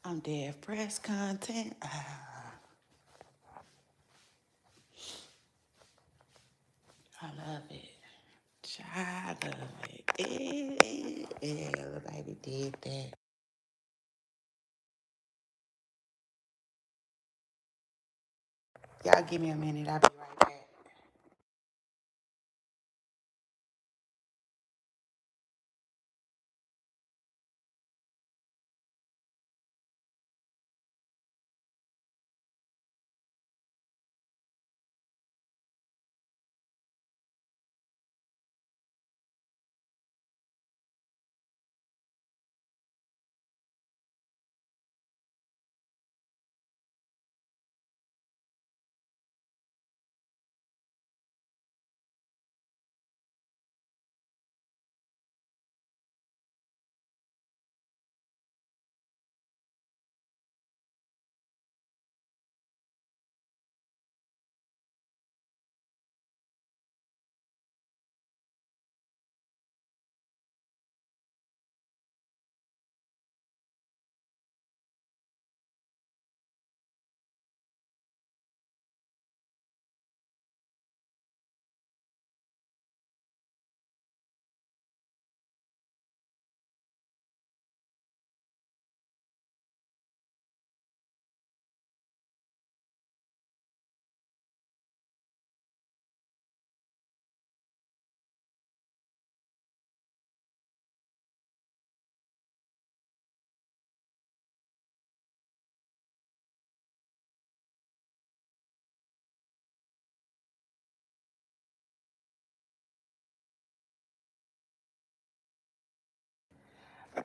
I'm dead fresh content. I love it. I love it. Yeah, the baby did that. Y'all give me a minute. I'll be right back.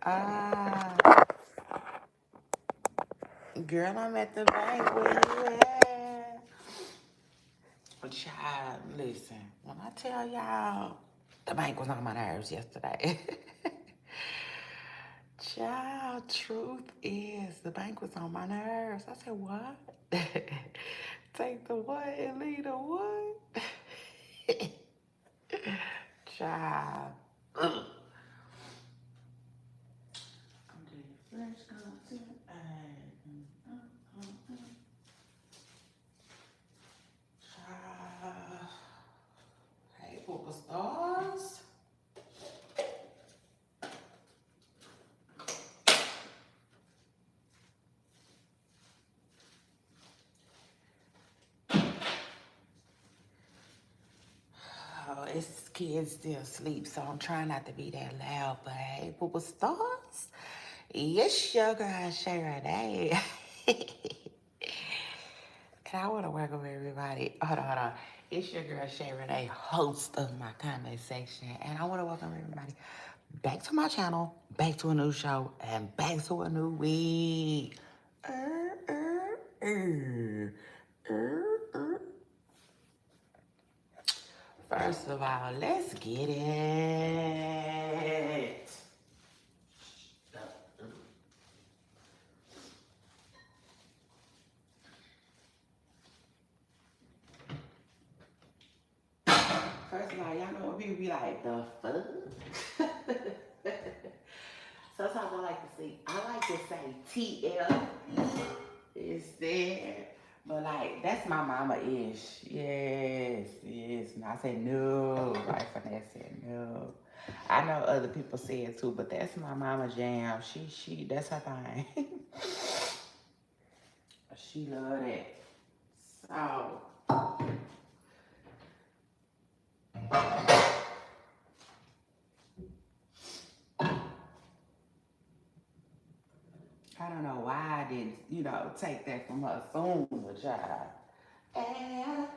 Ah, girl, I'm at the bank. Where you at? Child, listen. When I tell y'all, the bank was on my nerves yesterday. Child, truth is, the bank was on my nerves. I said, what? Take the what and leave the what? Child. Ugh. I'm doing fresh content. Child. Hey, Poopa Stars. Oh, it's kids still asleep, so I'm trying not to be that loud. But hey, Poopa Stars. Yes, your girl Shay Renee. And I want to welcome everybody. Hold on. It's your girl Shay Renee, host of my comment section. And I want to welcome everybody back to my channel, back to a new show, and back to a new week. Er, er, er, er. First of all, let's get it. First of all, y'all know what people be like, the fuck? Sometimes I like to say TL is there. But like, that's my mama-ish. Yes. And I say no, like Finesse said no. I know other people say it too, but that's my mama jam. That's her thing. She love that. So, I don't know why I didn't, take that from her sooner, child. And,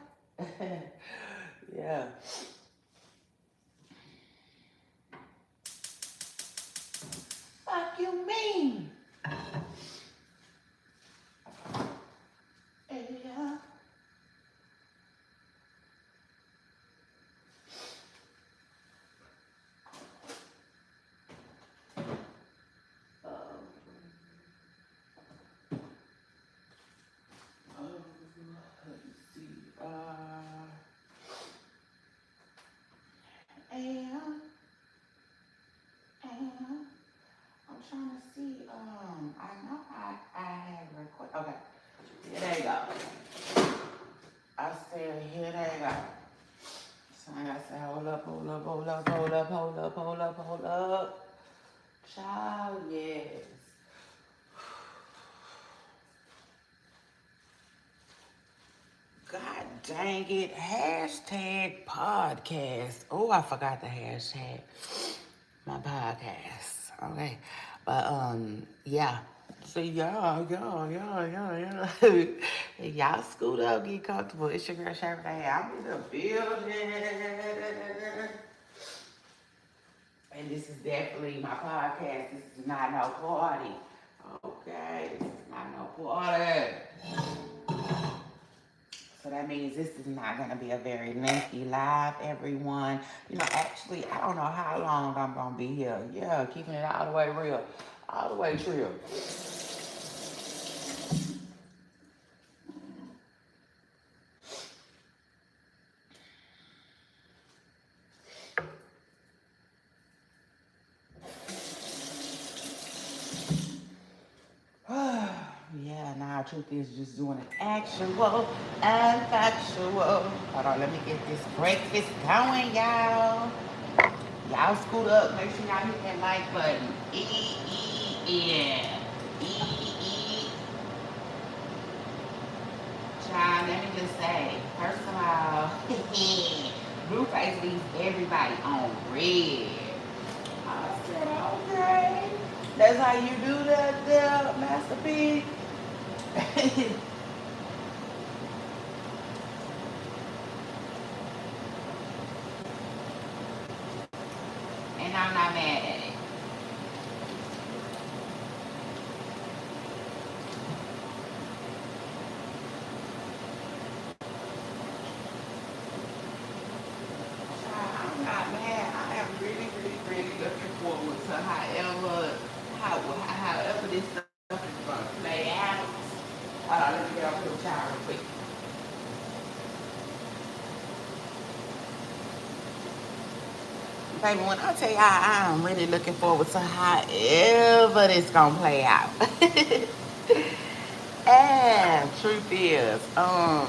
yeah. Fuck you mean? Yeah. Let me see. And I'm trying to see. up, hold up, hold up, hold up. Child, yes. God dang it. Hashtag podcast. Oh, I forgot the hashtag. My podcast. Okay. But yeah. See y'all. Y'all scoot up, get comfortable. It's your girl Sherry. I'm in the building. And this is definitely my podcast. This is not no party. Okay, this is not no party. So that means this is not going to be a very lengthy live, everyone. You know, actually, I don't know how long I'm going to be here. Yeah, keeping it all the way real, all the way true. Yeah, now truth is just doing an actual and factual. Hold on, let me get this breakfast going, y'all. Y'all scoot up, make sure y'all hit that like button. Yeah. E. Child, let me just say, first of all, Blueface leaves everybody on red. I said, okay. That's how you do that there, Master P. And I'm not mad at it. I'm not mad. I am really, really, really looking forward to however this stuff is gonna play out. Hold on, let me get off your child real quick. Baby, when I tell y'all I'm really looking forward to however this gonna play out. And truth is, I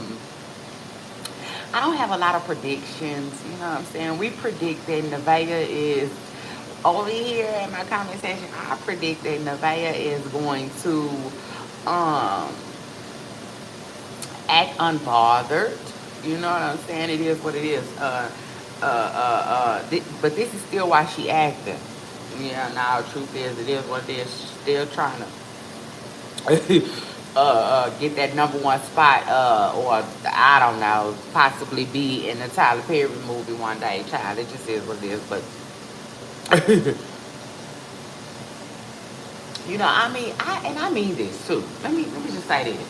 don't have a lot of predictions. You know what I'm saying? We predict that Nevaeh is over here in my comment section. I predict that Nevaeh is going to um, act unbothered. You know what I'm saying? It is what it is. But this is still why she acting. Yeah, now truth is what it is. She's still trying to get that number one spot, or I don't know, possibly be in the Tyler Perry movie one day. Child, it just is what it is. But you know, I mean this too. Let me just say this.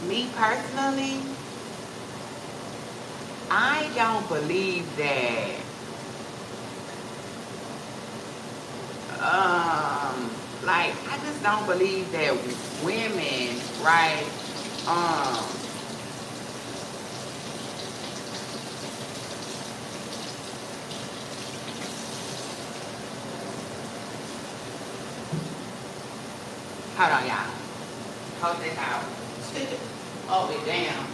Me personally, I don't believe that. Like I just don't believe that women, right? Um, Hold on, y'all. Hold this out. Oh, it down.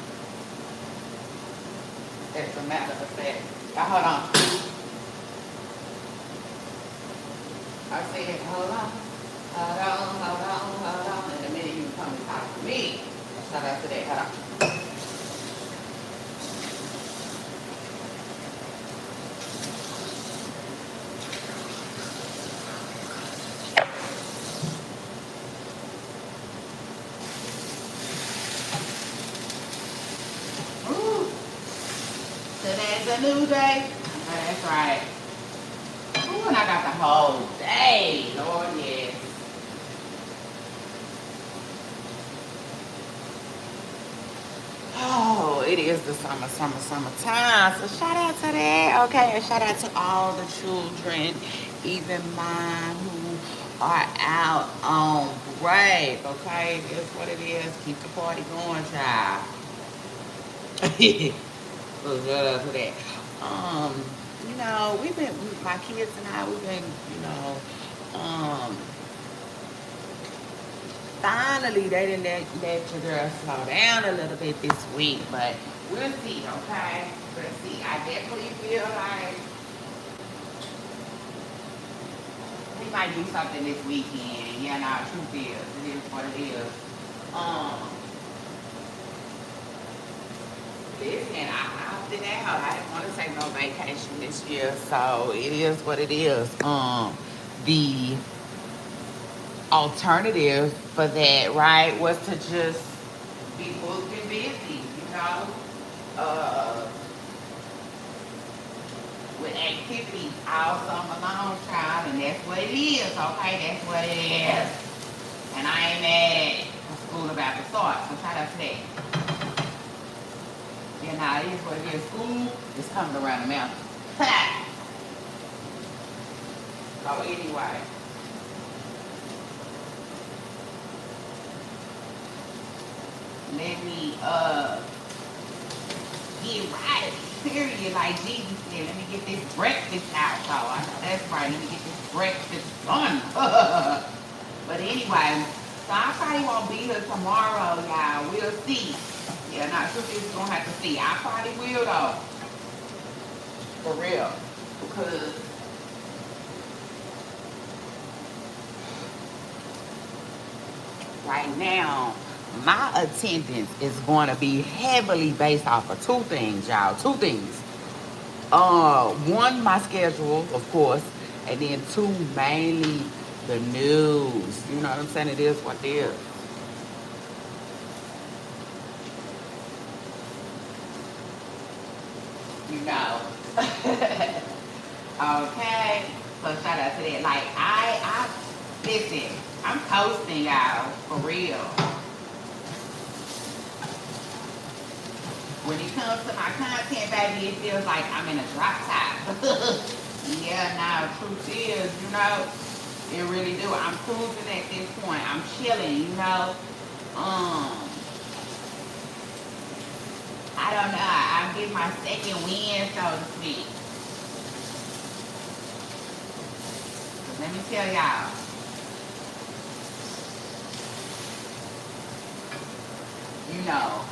That's a matter of fact. Y'all, hold on. I said, hold on. Hold on. In a minute, you can come and talk to me. Shout out to that. Hold on. Ooh. Today's a new day. That's right. Ooh, and I got the whole day. Lord, yes. Oh, it is the summertime. So shout out to that. Okay, and shout out to all the children even mine who are out on break. Okay, that's what it is. Keep the party going, child. So shut up for that. Um, we've been my kids and I. We've been, finally they didn't let your girl slow down a little bit this week, but we'll see. Okay, we'll see. I definitely feel like we might do something this weekend. Yeah, nah, truth is, it is what it is. Um, Listen, I opted out. I didn't want to take no vacation this year, so it is what it is. The alternative for that, right, was to just be booked and busy, uh, with activities all summer long, child, and that's what it is, okay? That's what it is. And I ain't mad at it. School about to start, so shout out to that. Yeah, now it is what it is. School is coming around the mountain. So anyway, let me get right. Period. Like Jesus said, let me get this breakfast out. So I know that's right. Let me get this breakfast done. But anyway, so I probably won't be here tomorrow, y'all. We'll see. Yeah, not sure if it's gonna have to see. I probably will though. For real. Because right now, my attendance is going to be heavily based off of two things, y'all. Two things. One, my schedule, of course, and then two, mainly the news. You know what I'm saying? It is what it is. You know. Okay. So shout out to that. Like I listen. I'm posting, y'all, for real. When it comes to my content, baby, it feels like I'm in a drop top. Yeah, now truth is, it really do. I'm cruising at this point. I'm chilling. Um, I don't know. I'm getting my second win, so to speak. 'Cause let me tell y'all, you know,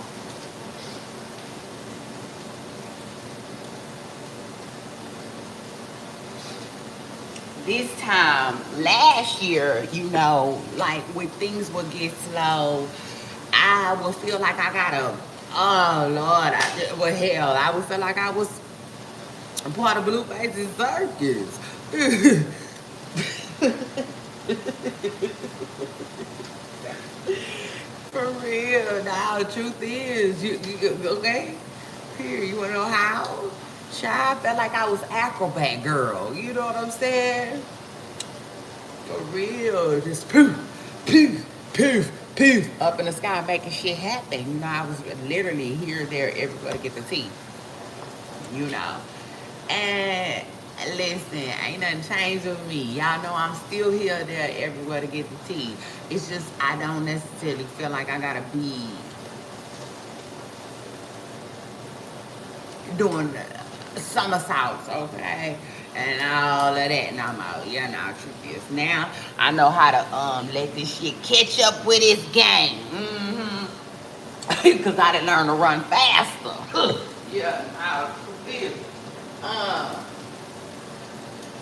this time last year, like when things would get slow, I would feel like I got a, oh Lord, well hell, I would feel like I was a part of Blueface's circus. For real, now the truth is, okay? Here, you wanna know how? Child, felt like I was acrobat girl. You know what I'm saying? For real, just poof, poof, poof, poof, up in the sky making shit happen. I was literally here, there, everywhere to get the tea. You know. And listen, ain't nothing changed with me. Y'all know I'm still here, there, everywhere to get the tea. It's just I don't necessarily feel like I gotta be doing somersaults, okay, and all of that. And I'm out. Yeah, now truth is, now I know how to let this shit catch up with its game. Because I didn't learn to run faster. Yeah, now truth is. Um,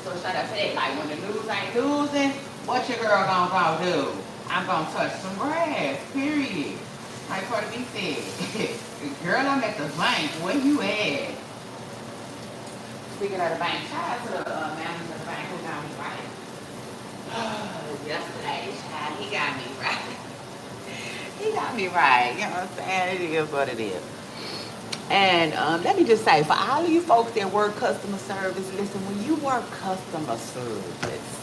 so shout out to that. Like when the news ain't losing, what your girl gonna go do? I'm gonna touch some grass. Period. Like Cardi B said. Girl, I'm at the bank. Where you at? Speaking of the bank, shout out to the manager of the bank who got me right. Yesterday, child, he got me right. He got me right. You know what I'm saying? It is what it is. And let me just say, for all of you folks that work customer service, listen, when you work customer service,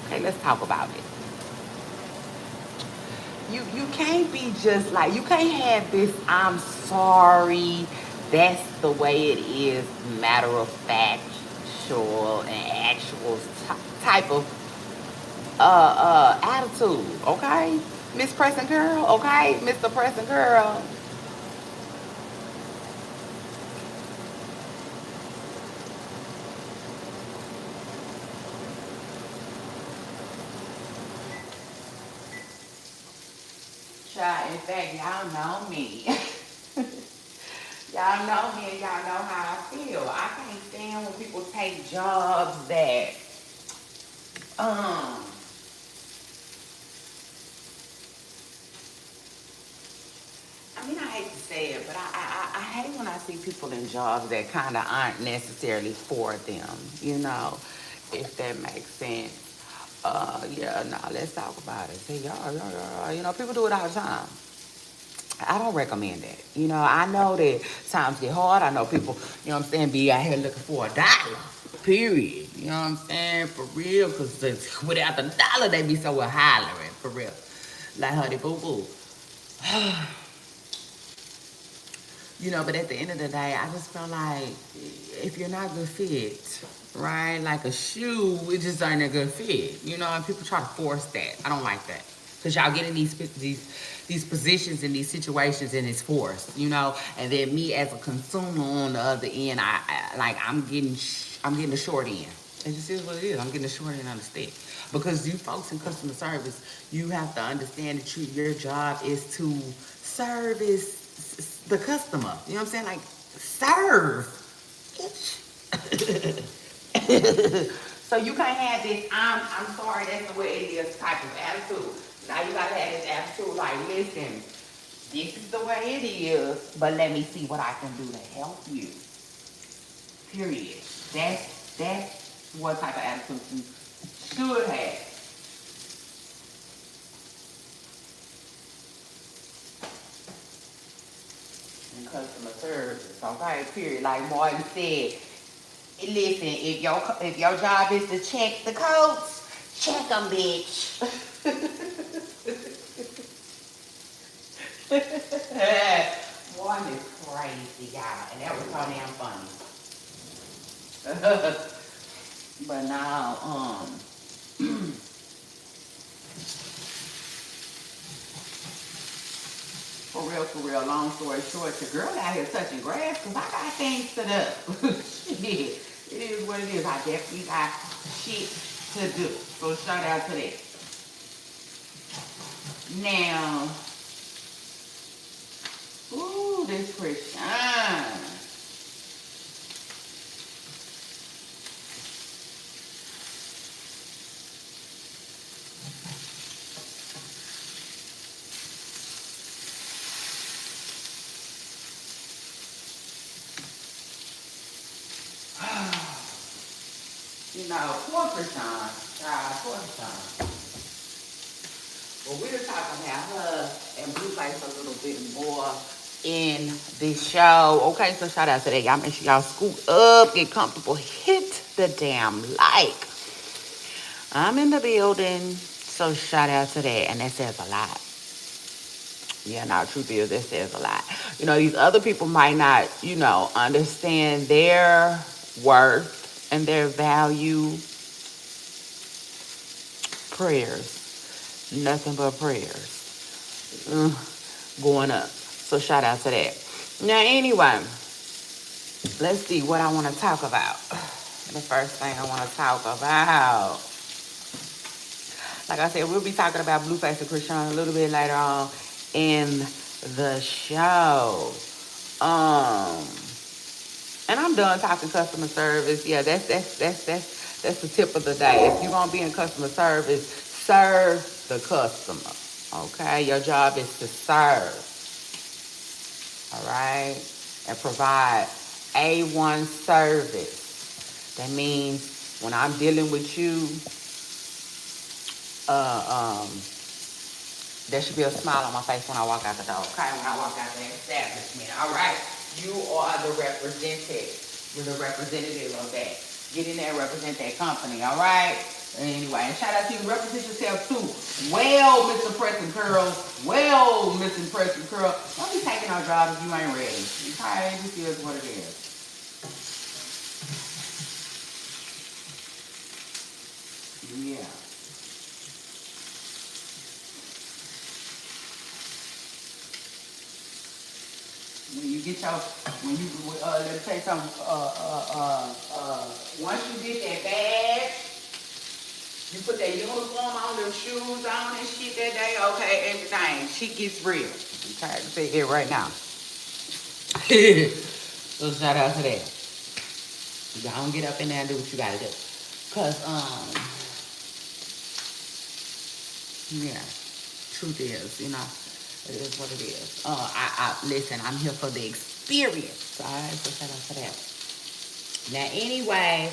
okay, let's talk about it. You can't be just like, you can't have this I'm sorry, that's the way it is, matter of fact actual type of attitude, okay? Miss Pressing Girl, okay? Mr. Pressing Girl. Child, in fact, y'all know me. Y'all know me and y'all know how I feel. I can't stand when people take jobs that um I mean, I hate to say it, but I hate when I see people in jobs that kind of aren't necessarily for them, you know, if that makes sense. Yeah, no, let's talk about it. See, you know, people do it all the time. I don't recommend that. You know, I know that times get hard. I know people, you know what I'm saying, be out here looking for a dollar, period. You know what I'm saying? For real, because without the dollar, they be so hollering, for real. Like, honey, boo boo. You know, but at the end of the day, I just feel like if you're not good fit, right? Like a shoe, it just ain't a good fit. You know, and people try to force that. I don't like that. Cause y'all get in these positions and these situations and it's forced, you know. And then me as a consumer on the other end, I'm getting the short end. It just is what it is. I'm getting the short end on the stick. Because you folks in customer service, you have to understand that your job is to service the customer. You know what I'm saying? Like, serve. So you can't have this, I'm sorry, that's the way it is type of attitude. Now you gotta have this attitude like, listen, this is the way it is, but let me see what I can do to help you. Period. That's what type of attitude you should have. In customer service, okay? Period. Like Martin said, listen, if your job is to check the codes, check them, bitch. One is crazy, y'all, and that was so damn funny. But now, for real, long story short, the girl out here touching grass because I got things to do. Shit, it is what it is. I definitely got shit to do. So shout out to that. Now, ooh, this Christian. You know, poor Krishan. Poor Krishan. Well, we're talking about her and Blueface a little bit more in this show. Okay, so shout out to that. Y'all make sure y'all scoot up, get comfortable, hit the damn like. I'm in the building, so shout out to that. And that says a lot. Yeah, now truth is, that says a lot. You know, these other people might not, you know, understand their worth and their value. Prayers. Nothing but prayers. Going up. So shout out to that. Now, anyway, let's see what I want to talk about. The first thing I want to talk about. Like I said, we'll be talking about Blueface and Krishan a little bit later on in the show. And I'm done talking customer service. Yeah, that's the tip of the day. If you're gonna be in customer service, serve the customer. Okay, your job is to serve. All right, and provide A1 service. That means when I'm dealing with you, uh, um, there should be a smile on my face when I walk out the door. Okay, when I walk out the establishment. All right, you are the representative. You're the representative of that. Get in there and represent that company. All right. Anyway, and shout out to you. Represent yourself too. Well, Mr. Preston Curl. Well, Mr. Preston Curl. Don't be taking our job if you ain't ready. Okay, this is what it is. Yeah. When you get your, let me tell you something, once you get that bag, you put that uniform on, them shoes on and shit that day, okay, everything, shit gets real. I'm trying to say it right now. So shout out to that. You don't get up in there and do what you gotta do. Cause, yeah, truth is, you know, it is what it is. Listen, I'm here for the experience. All right, so shout out to that. Now, anyway,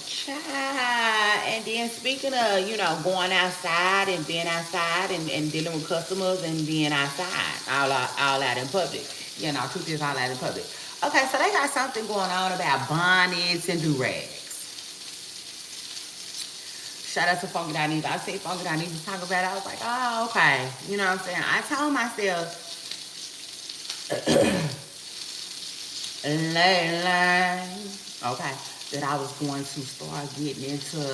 child, and then speaking of, you know, going outside and being outside and dealing with customers and being outside, all out in public. You know, truth is all out in public. Okay, so they got something going on about bonnets and do-rags. Shout out to Funky Dinese. I see Funky Dinese talk about it. I was like, oh, okay. You know what I'm saying? I told myself, okay, that I was going to start getting into,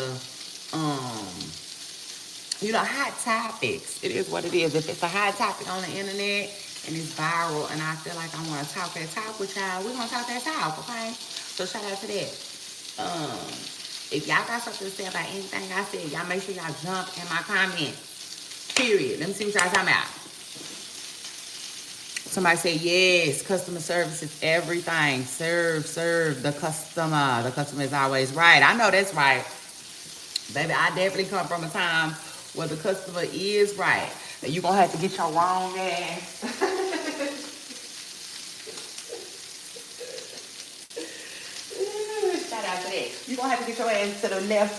you know, hot topics. It is what it is. If it's a hot topic on the internet and it's viral and I feel like I want to talk that talk with y'all, we're going to talk that talk, okay? So shout out to that. If y'all got something to say about anything I said, y'all make sure y'all jump in my comments. Period. Let me see what y'all talking about. Somebody say, yes, customer service is everything. Serve the customer. The customer is always right. I know that's right. Baby, I definitely come from a time where the customer is right. And you're going to have to get your wrong ass. Shout out to that. You're going to have to get your ass to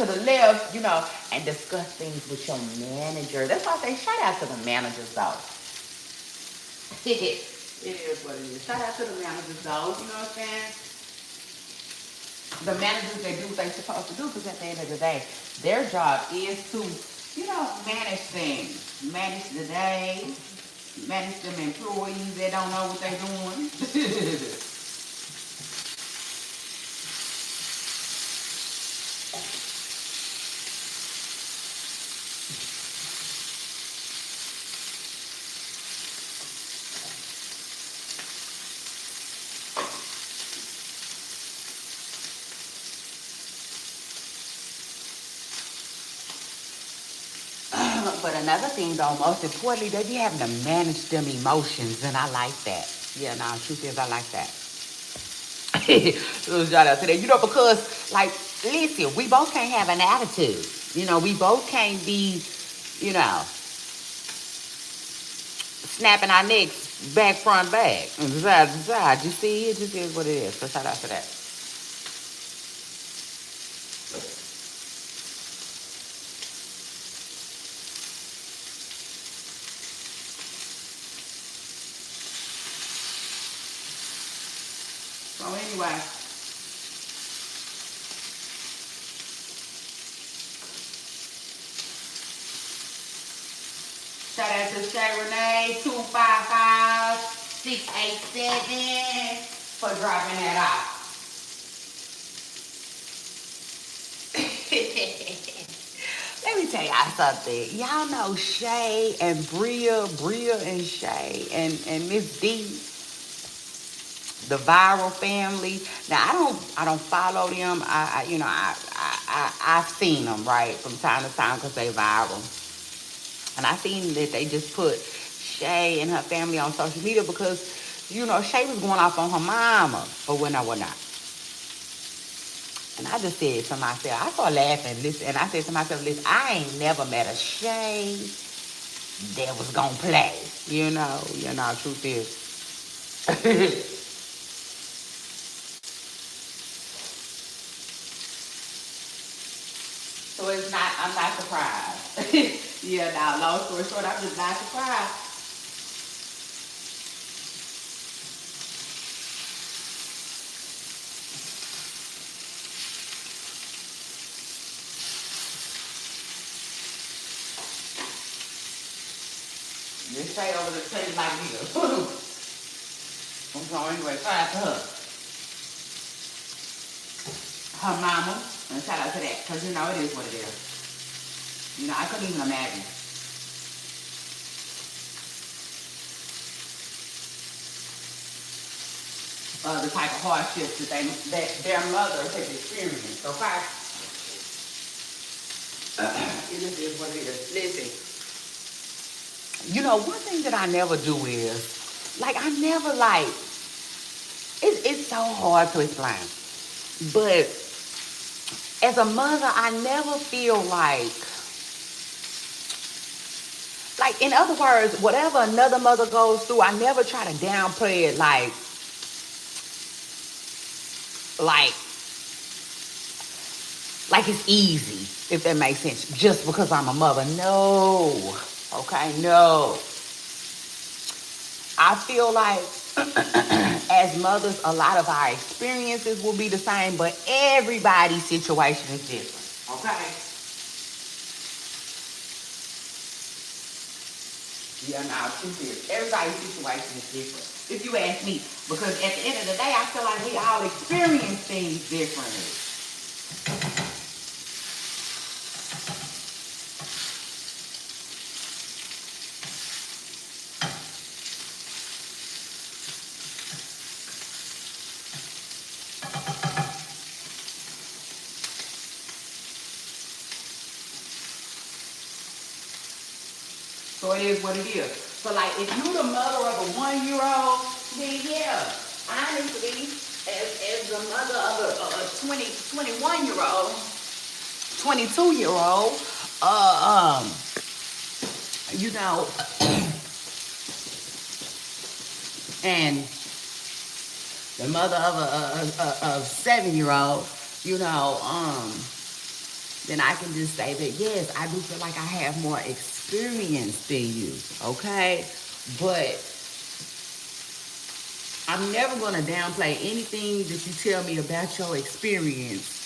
the left, you know, and discuss things with your manager. That's why I say shout out to the managers, though. It is what it is. Shout out to the managers, though. You know what I'm saying? The managers, they do what they're supposed to do because at the end of the day, their job is to, you know, manage things. Manage the day, manage them employees that don't know what they're doing. But another thing, though, most importantly, they be having to manage them emotions, and I like that. Yeah, no, truth is, I like that. So shout out to that. You know, because, like, listen, we both can't have an attitude. You know, we both can't be, you know, snapping our necks back, front, back, and side to side. You see, it just is what it is. So shout out to that. So anyway, shout out to Shay Renee 255-687 for dropping that off. Let me tell y'all something. Y'all know Shay and Bria and Shay and Miss D, the viral family. Now I don't follow them. You know I've seen them right from time to time because they viral, and I seen that they just put Shay and her family on social media because you know Shay was going off on her mama or whatnot. And I just said to myself, I started laughing, listen, and I said to myself, listen, I ain't never met a Shay that was gonna play. You know, truth is. So it's not, I'm not surprised. Yeah, now, long story short, I'm just not surprised. This Shay over the place like me. I'm going anyway, shout out to her. Her mama. And shout out to that, because you know it is what it is. You know, I couldn't even imagine the type of hardships that their mothers have experienced. Okay, this is what it is. Listen, you know, one thing that I never do is, like, I never like. It's so hard to explain, but as a mother, I never feel like in other words, whatever another mother goes through, I never try to downplay it like like it's easy, if that makes sense, just because I'm a mother. No. Okay, no. I feel like as mothers, a lot of our experiences will be the same, but everybody's situation is different. Okay? Yeah, now, too serious. Everybody's situation is different. If you ask me, because at the end of the day, I feel like we all experience things differently. So it is what it is. So like if you're the mother of a 1-year-old, then yeah, honestly, as the mother of a 21-year-old, 22-year-old, you know, and the mother of a 7-year-old, you know, then I can just say that yes, I do feel like I have more experience than you, okay? But I'm never gonna downplay anything that you tell me about your experience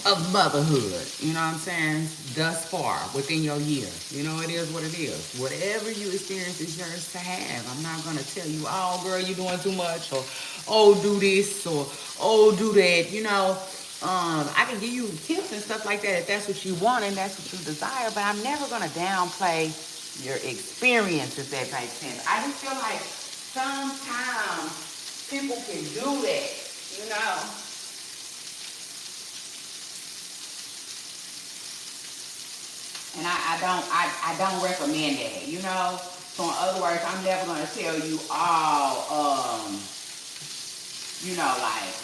of motherhood. You know what I'm saying? Thus far, within your year. You know, it is what it is. Whatever you experience is yours to have. I'm not gonna tell you, oh girl, you're doing too much, or oh do this, or oh do that. You know, I can give you tips and stuff like that if that's what you want and that's what you desire, but I'm never gonna downplay your experience, if that makes sense. I just feel like sometimes people can do that, you know. And I don't recommend that, you know. So in other words, I'm never gonna tell you all, you know, like,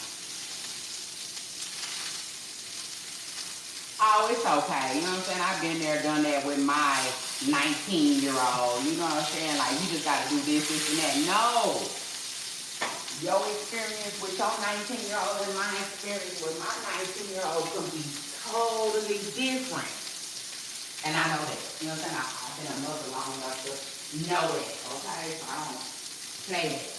oh, it's okay. You know what I'm saying? I've been there, done that with my 19-year-old. You know what I'm saying? Like, you just gotta do this, this, and that. No. Your experience with your 19-year-old and my experience with my 19-year-old could be totally different. And I know that. You know what I'm saying? I've been a mother long enough to know that. Okay? So I don't play that.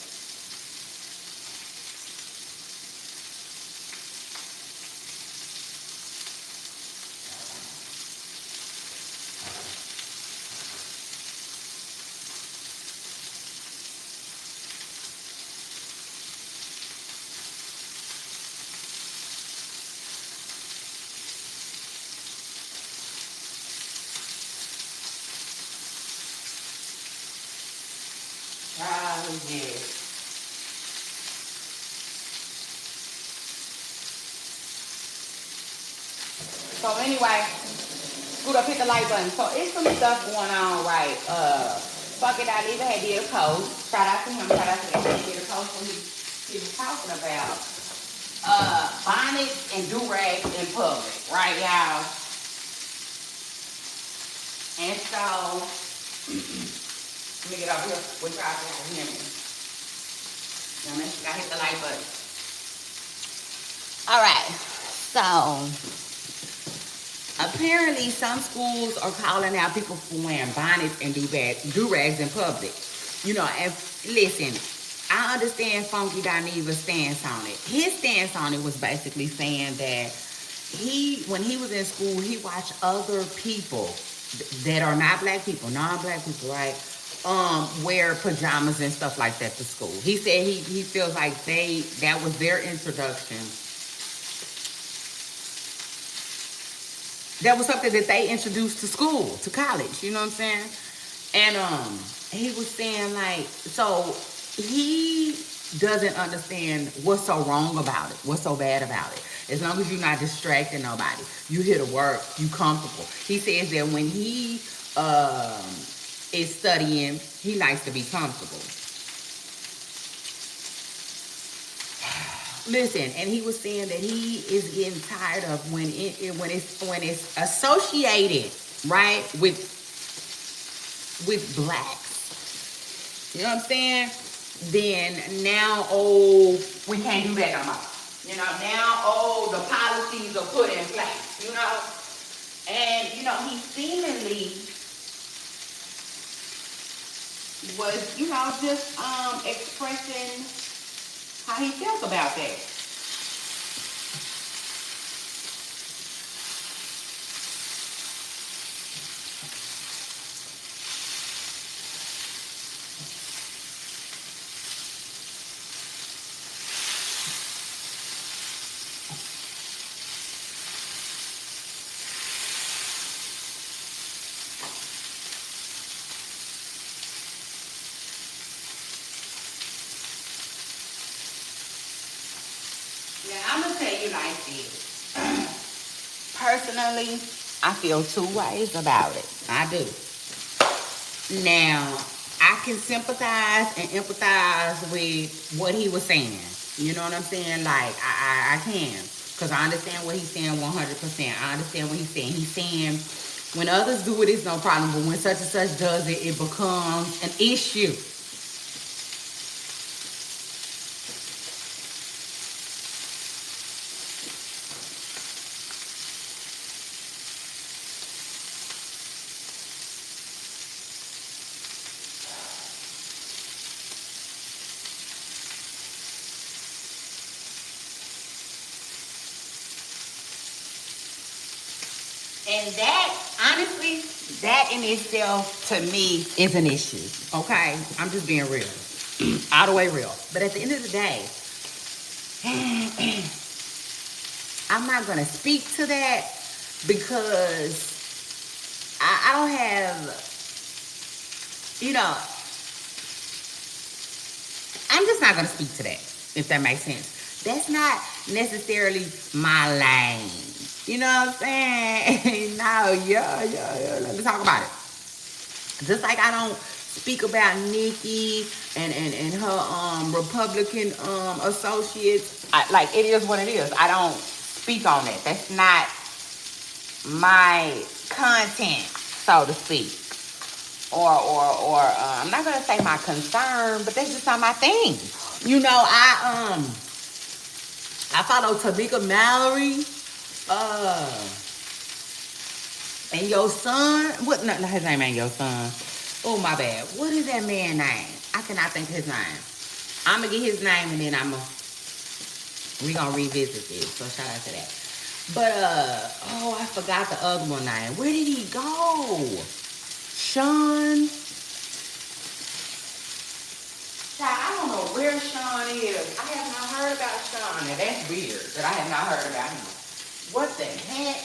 Oh, yeah. So anyway, Scoot up, hit the like button. So it's some stuff going on, right? Fuck it, I even had did a post. Shout out to him. Shout out to that. He did a post when he was talking about bonnets and do-rags in public, right, y'all? And so, let me get over here with y'all so y'all hear me. You know what I mean? Gotta hit the like button. All right. So, apparently, some schools are calling out people for wearing bonnets and do-rags in public. You know, and listen, I understand Funky Dineva's stance on it. His stance on it was basically saying that when he was in school, he watched other people that are not black people, non-black people, right? Wear pajamas and stuff like that to school. He said he feels like that was their introduction That was something that they introduced to school, to college. You know what I'm saying? And he was saying like, so he doesn't understand what's so wrong about it, what's so bad about it. As long as you're not distracting nobody, you here to work, you comfortable. He says that when he is studying, he likes to be comfortable. Listen, and he was saying that he is getting tired of when it's associated, right, with blacks. You know what I'm saying? Then now, oh, we can't do that no more. You know, now, oh, the policies are put in place. You know, and you know, he seemingly was, you know, just expressing how he felt about that. Yeah, I'm gonna tell you like this. Personally, I feel two ways about it. I do. Now, I can sympathize and empathize with what he was saying. You know what I'm saying? Like, I can. Because I understand what he's saying 100%. I understand what he's saying. He's saying when others do it, it's no problem. But when such and such does it, it becomes an issue. And that, honestly, that in itself, to me, is an issue. Okay? I'm just being real. All the way real. But at the end of the day, I'm not going to speak to that because I don't have, you know, I'm just not going to speak to that, if that makes sense. That's not necessarily my lane. You know what I'm saying? No, yeah. Let me talk about it. Just like I don't speak about Nikki and her Republican associates. Like it is what it is. I don't speak on that. That's not my content, so to speak. Or I'm not gonna say my concern, but that's just not my thing. You know, I follow Tamika Mallory, and your son. What? No, his name ain't your son. Oh my bad. What is that man's name? I cannot think of his name. I'm gonna get his name and then we gonna revisit this. So shout out to that. But oh, I forgot the other one name. Where did he go? Sean. I don't know where Sean is. I have not heard about Sean, and that's weird that I have not heard about him. What the heck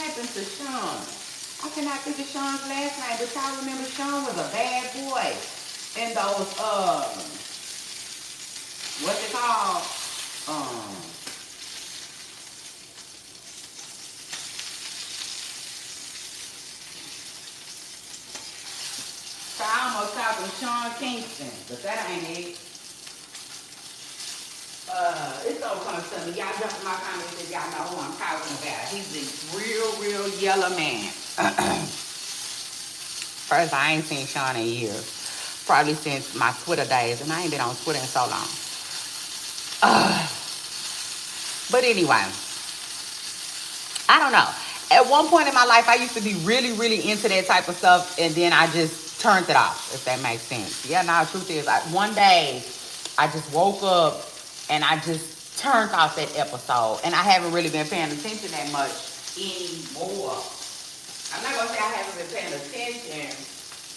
happened to Sean? I cannot think of Sean's last name, but y'all remember Sean was a bad boy in those what's it called? So I almost called him Sean Kingston, but that ain't it. It's so coming to me. Y'all jump in my comments if y'all know who I'm talking about. He's this real yellow man. First, I ain't seen Sean in years. Probably since my Twitter days, and I ain't been on Twitter in so long. But anyway, I don't know. At one point in my life, I used to be really into that type of stuff, and then I just turned it off, if that makes sense. Yeah, now the truth is, one day, I just woke up, and I just turned off that episode, and I haven't really been paying attention that much anymore. I'm not gonna say I haven't been paying attention.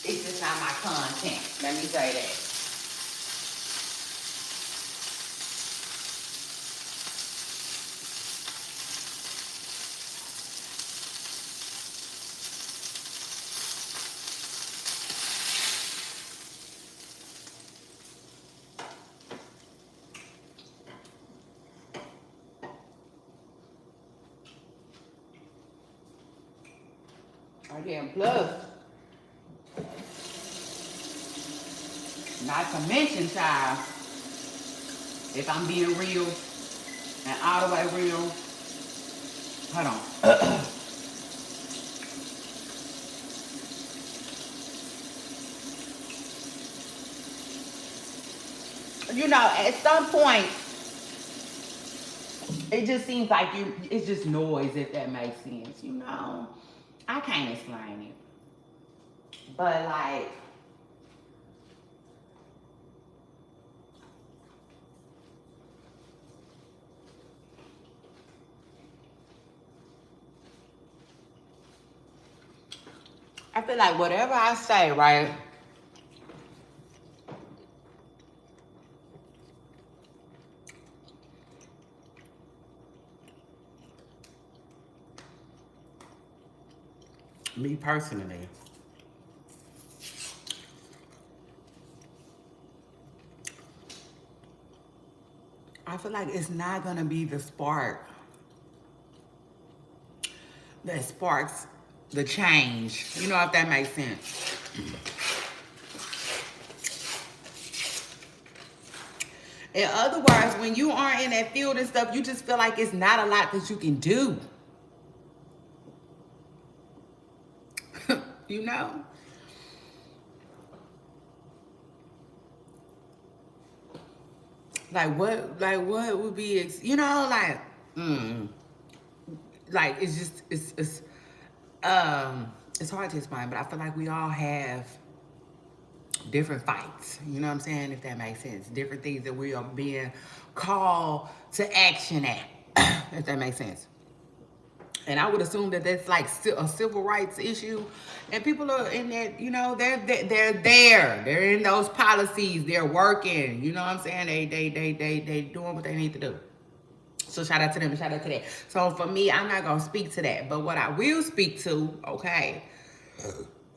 It's just not my content. Let me say that. Again, plus, not to mention, child, if I'm being real and all the way real, hold on. You know, at some point, it just seems like it's just noise, if that makes sense. You know, I can't explain it, but like, I feel like whatever I say, right? Me personally, I feel like it's not gonna be the spark that sparks the change. You know, if that makes sense. In other words, when you aren't in that field and stuff, you just feel like it's not a lot that you can do. You know? Like what would be, you know, like it's just, it's hard to explain, but I feel like we all have different fights, you know what I'm saying, if that makes sense. Different things that we are being called to action at, if that makes sense. And I would assume that that's like a civil rights issue, and people are in that, you know, they're there, they're in those policies, they're working, you know what I'm saying, they doing what they need to do. So shout out to them, shout out to that. So for me, I'm not gonna speak to that, but what I will speak to, okay,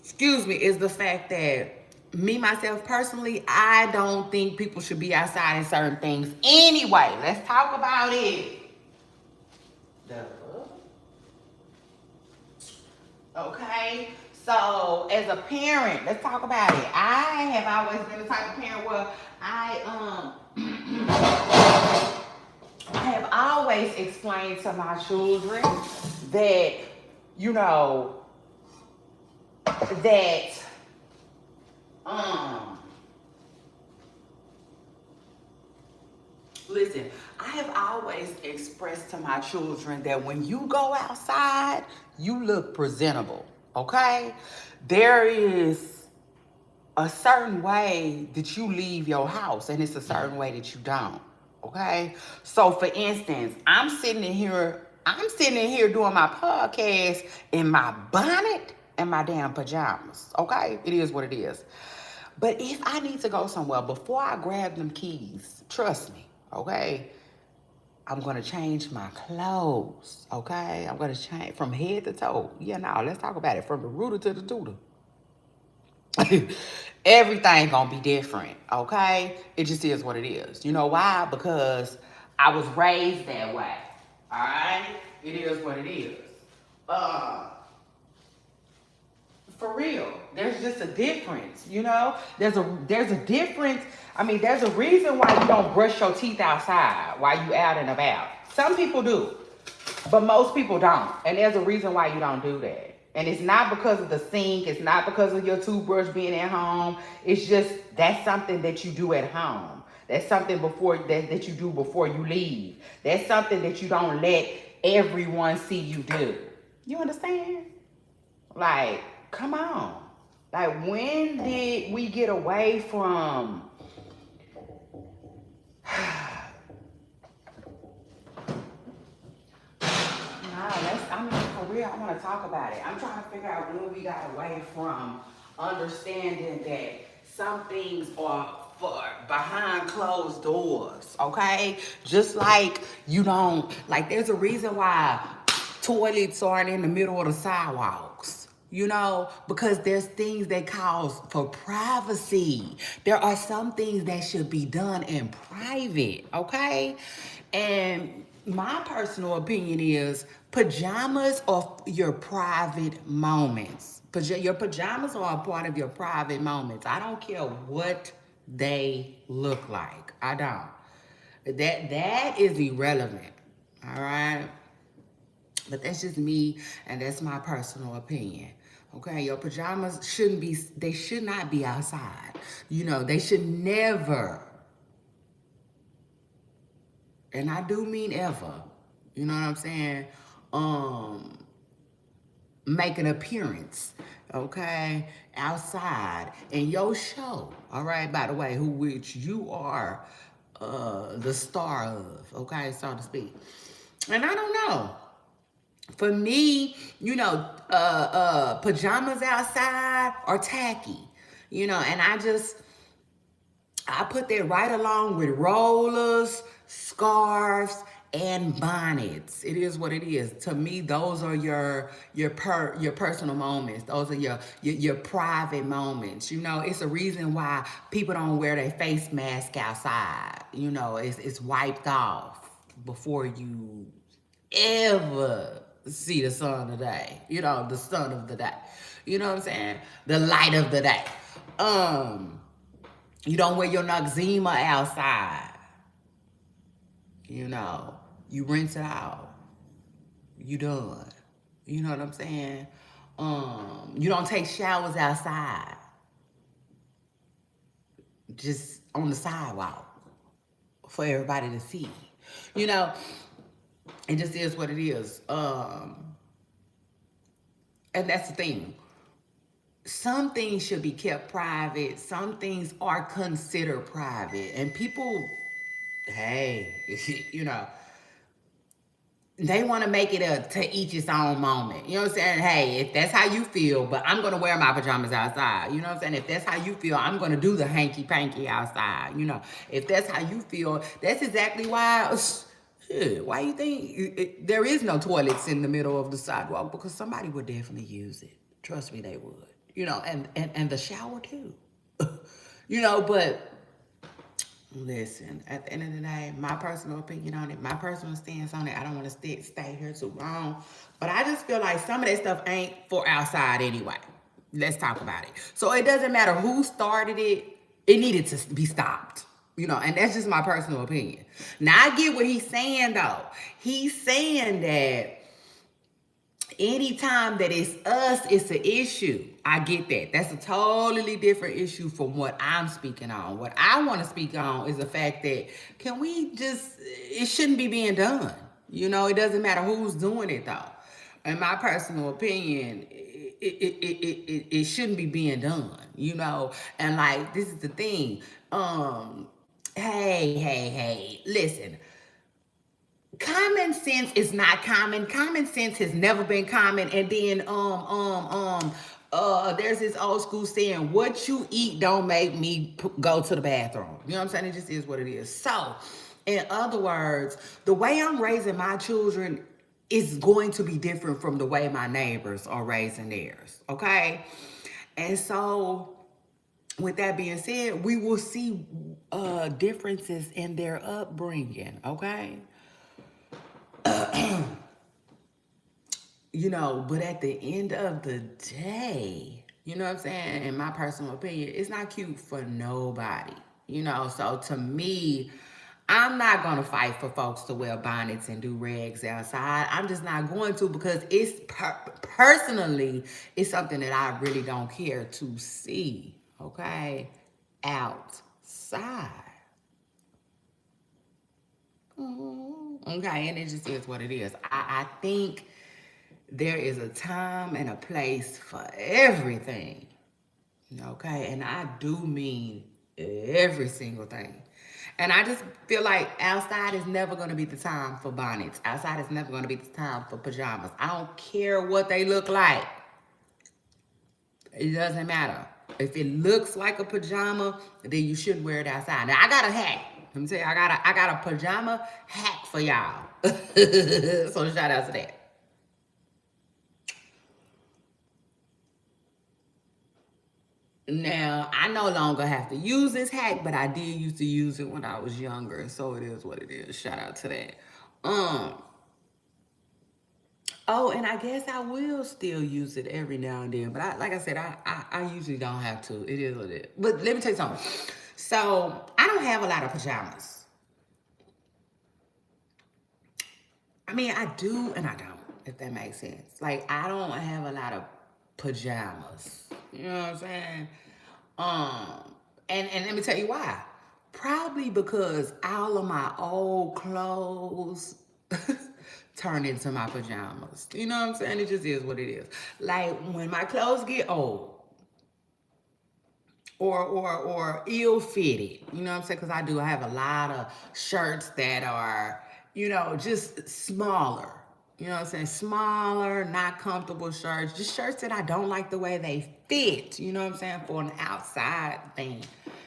excuse me, is the fact that me, myself, personally, I don't think people should be outside in certain things anyway. Let's talk about it. Duh. Okay? So, as a parent, let's talk about it. I have always been the type of parent where I have always explained to my children that, you know, that listen, I have always expressed to my children that when you go outside, you look presentable, okay? There is a certain way that you leave your house, and it's a certain way that you don't, okay? So for instance, I'm sitting in here doing my podcast in my bonnet and my damn pajamas, okay? It is what it is. But if I need to go somewhere, before I grab them keys, trust me, okay, I'm gonna change my clothes, okay? I'm gonna change from head to toe. Yeah, now let's talk about it, from the rooter to the tutor. Everything gonna be different, okay? It just is what it is. You know why? Because I was raised that way. All right? It is what it is. For real, there's just a difference, you know. There's a difference. I mean, there's a reason why you don't brush your teeth outside while you out and about. Some people do, but most people don't. And there's a reason why you don't do that. And it's not because of the sink. It's not because of your toothbrush being at home. It's just that's something that you do at home. That's something that you do before you leave. That's something that you don't let everyone see you do. You understand? Like, come on. Like, when did we get away from for real, I want to talk about it. I'm trying to figure out when we got away from understanding that some things are for behind closed doors, okay? Just like you don't, like there's a reason why toilets aren't in the middle of the sidewalks. You know, because there's things that cause for privacy. There are some things that should be done in private, okay? And my personal opinion is Pajamas are your private moments. Your pajamas are a part of your private moments. I don't care what they look like. I don't. That is irrelevant. All right. But that's just me, and that's my personal opinion. Okay, your pajamas shouldn't be, they should not be outside. They should never, and I do mean ever, you know what I'm saying? Um, make an appearance, okay, outside in your show. All right, by the way, which you are the star of, okay, so to speak. And I don't know. For me, pajamas outside are tacky, and I put that right along with rollers, scarves, and bonnets. It is what it is. To me, those are your personal moments. Those are your private moments. It's a reason why people don't wear their face mask outside. It's wiped off before you ever see the sun of the day. The sun of the day. You know what I'm saying? The light of the day. You don't wear your Noxzema outside. You rinse it out. You done. You know what I'm saying? You don't take showers outside. Just on the sidewalk for everybody to see. It just is what it is. And that's the thing. Some things should be kept private. Some things are considered private. And people, hey, they want to make it to each its own moment. You know what I'm saying? Hey, if that's how you feel, but I'm going to wear my pajamas outside. You know what I'm saying? If that's how you feel, I'm going to do the hanky-panky outside. If that's how you feel, that's exactly why... Why you think there is no toilets in the middle of the sidewalk? Because somebody would definitely use it. Trust me, they would. And the shower too. But listen, at the end of the day, my personal opinion on it, my personal stance on it, I don't want to stay here too long. But I just feel like some of that stuff ain't for outside anyway. Let's talk about it. So it doesn't matter who started it, it needed to be stopped. And that's just my personal opinion. Now, I get what he's saying, though. He's saying that anytime that it's us, it's an issue. I get that. That's a totally different issue from what I'm speaking on. What I want to speak on is the fact that it shouldn't be being done. It doesn't matter who's doing it, though. In my personal opinion, it shouldn't be being done, And like, this is the thing. Hey, listen. Common sense is not common. Common sense has never been common. And then there's this old school saying, what you eat don't make me go to the bathroom. You know what I'm saying? It just is what it is. So, in other words, the way I'm raising my children is going to be different from the way my neighbors are raising theirs. Okay? And so, with that being said, we will see differences in their upbringing, okay? But at the end of the day, you know what I'm saying? In my personal opinion, it's not cute for nobody, So to me, I'm not going to fight for folks to wear bonnets and do rags outside. I'm just not going to, because it's personally, it's something that I really don't care to see, okay? Outside. Okay, and it just is what it is. I think there is a time and a place for everything. Okay, and I do mean every single thing. And I just feel like outside is never going to be the time for bonnets. Outside is never going to be the time for pajamas. I don't care what they look like. It doesn't matter. If it looks like a pajama, then you shouldn't wear it outside. Now, I got a hack. Let me tell you, I got a pajama hack for y'all. So shout out to that. Now, I no longer have to use this hack, but I did used to use it when I was younger, so it is what it is. Shout out to that. Oh, and I guess I will still use it every now and then. But like I said, I usually don't have to. It is what it is. But let me tell you something. So I don't have a lot of pajamas. I mean, I do and I don't, if that makes sense. Like, I don't have a lot of pajamas. You know what I'm saying? And let me tell you why. Probably because all of my old clothes turn into my pajamas. You know what I'm saying? It just is what it is. Like when my clothes get old, or ill fitted. You know what I'm saying? Because I have a lot of shirts that are, just smaller. You know what I'm saying? Smaller, not comfortable shirts. Just shirts that I don't like the way they fit. You know what I'm saying? For an outside thing.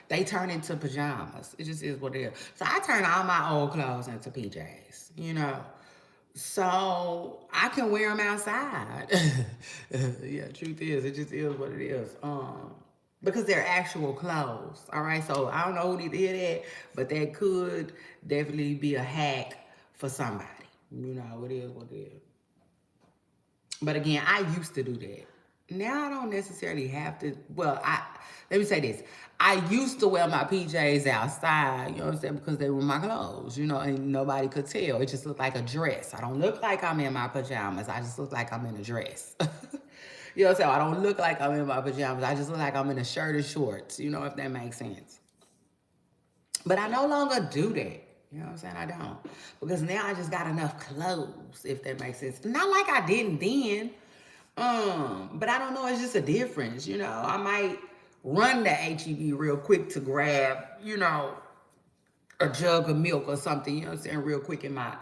They turn into pajamas. It just is what it is. So I turn all my old clothes into PJs, So I can wear them outside. Yeah, truth is, it just is what it is. Because they're actual clothes. All right. So I don't know who need to hear that, but that could definitely be a hack for somebody. It is what it is. But again, I used to do that. Now I don't necessarily have to. Well, let me say this. I used to wear my PJs outside, you know what I'm saying, because they were my clothes, and nobody could tell. It just looked like a dress. I don't look like I'm in my pajamas. I just look like I'm in a dress. You know what I'm saying? I don't look like I'm in my pajamas. I just look like I'm in a shirt and shorts, if that makes sense. But I no longer do that. You know what I'm saying? I don't. Because now I just got enough clothes, if that makes sense. Not like I didn't then. But I don't know, it's just a difference, I might run to HEB real quick to grab, a jug of milk or something, you know what I'm saying, real quick in my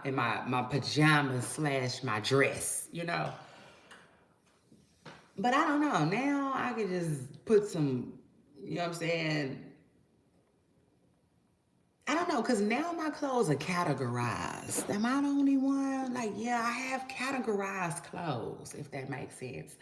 pajamas slash my dress. But I don't know. Now I can just put some, you know what I'm saying, I don't know, because now my clothes are categorized. Am I the only one? Like, yeah, I have categorized clothes, if that makes sense.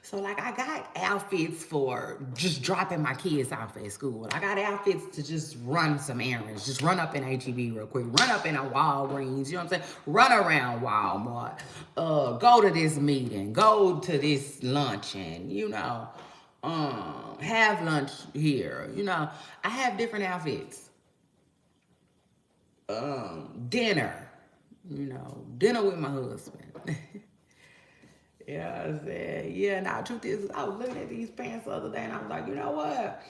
So, like, I got outfits for just dropping my kids off at school. I got outfits to just run some errands. Just run up in HEB real quick. Run up in a Walgreens, you know what I'm saying? Run around Walmart. Go to this meeting. Go to this luncheon, have lunch here. I have different outfits. Dinner, dinner with my husband. Yeah, I said, yeah, now truth is, I was looking at these pants the other day and I was like, you know what?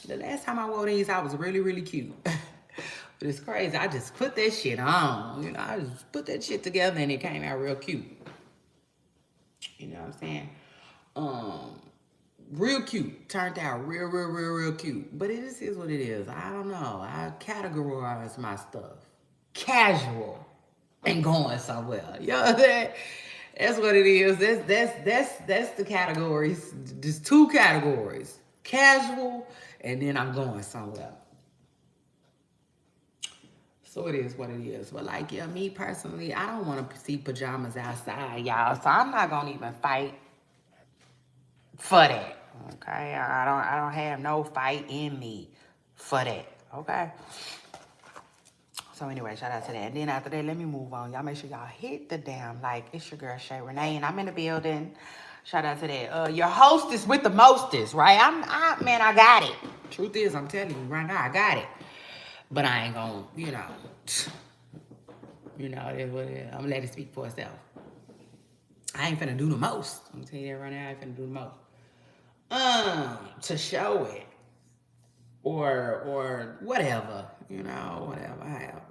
The last time I wore these, I was really, really cute. But it's crazy. I just put that shit on. I just put that shit together and it came out real cute. You know what I'm saying? Real cute. Turned out real, real, real, real cute. But it just is what it is. I don't know. I categorize my stuff. Casual and going somewhere. You know what I'm saying? That's what it is. That's the categories. Just two categories. Casual and then I'm going somewhere. So it is what it is. But like, yeah, me personally, I don't want to see pajamas outside, y'all. So I'm not gonna even fight for that. Okay. I don't have no fight in me for that. Okay. So anyway, shout out to that. And then after that, let me move on. Y'all make sure y'all hit the damn like. It's your girl Shay Renee, and I'm in the building. Shout out to that. Your hostess with the mostest, right? Man, I got it. Truth is, I'm telling you right now, I got it. But I ain't gonna, it is what it is. I'm gonna let it speak for itself. I ain't finna do the most. I'm gonna tell you that right now. I ain't finna do the most. To show it, or whatever, whatever, however.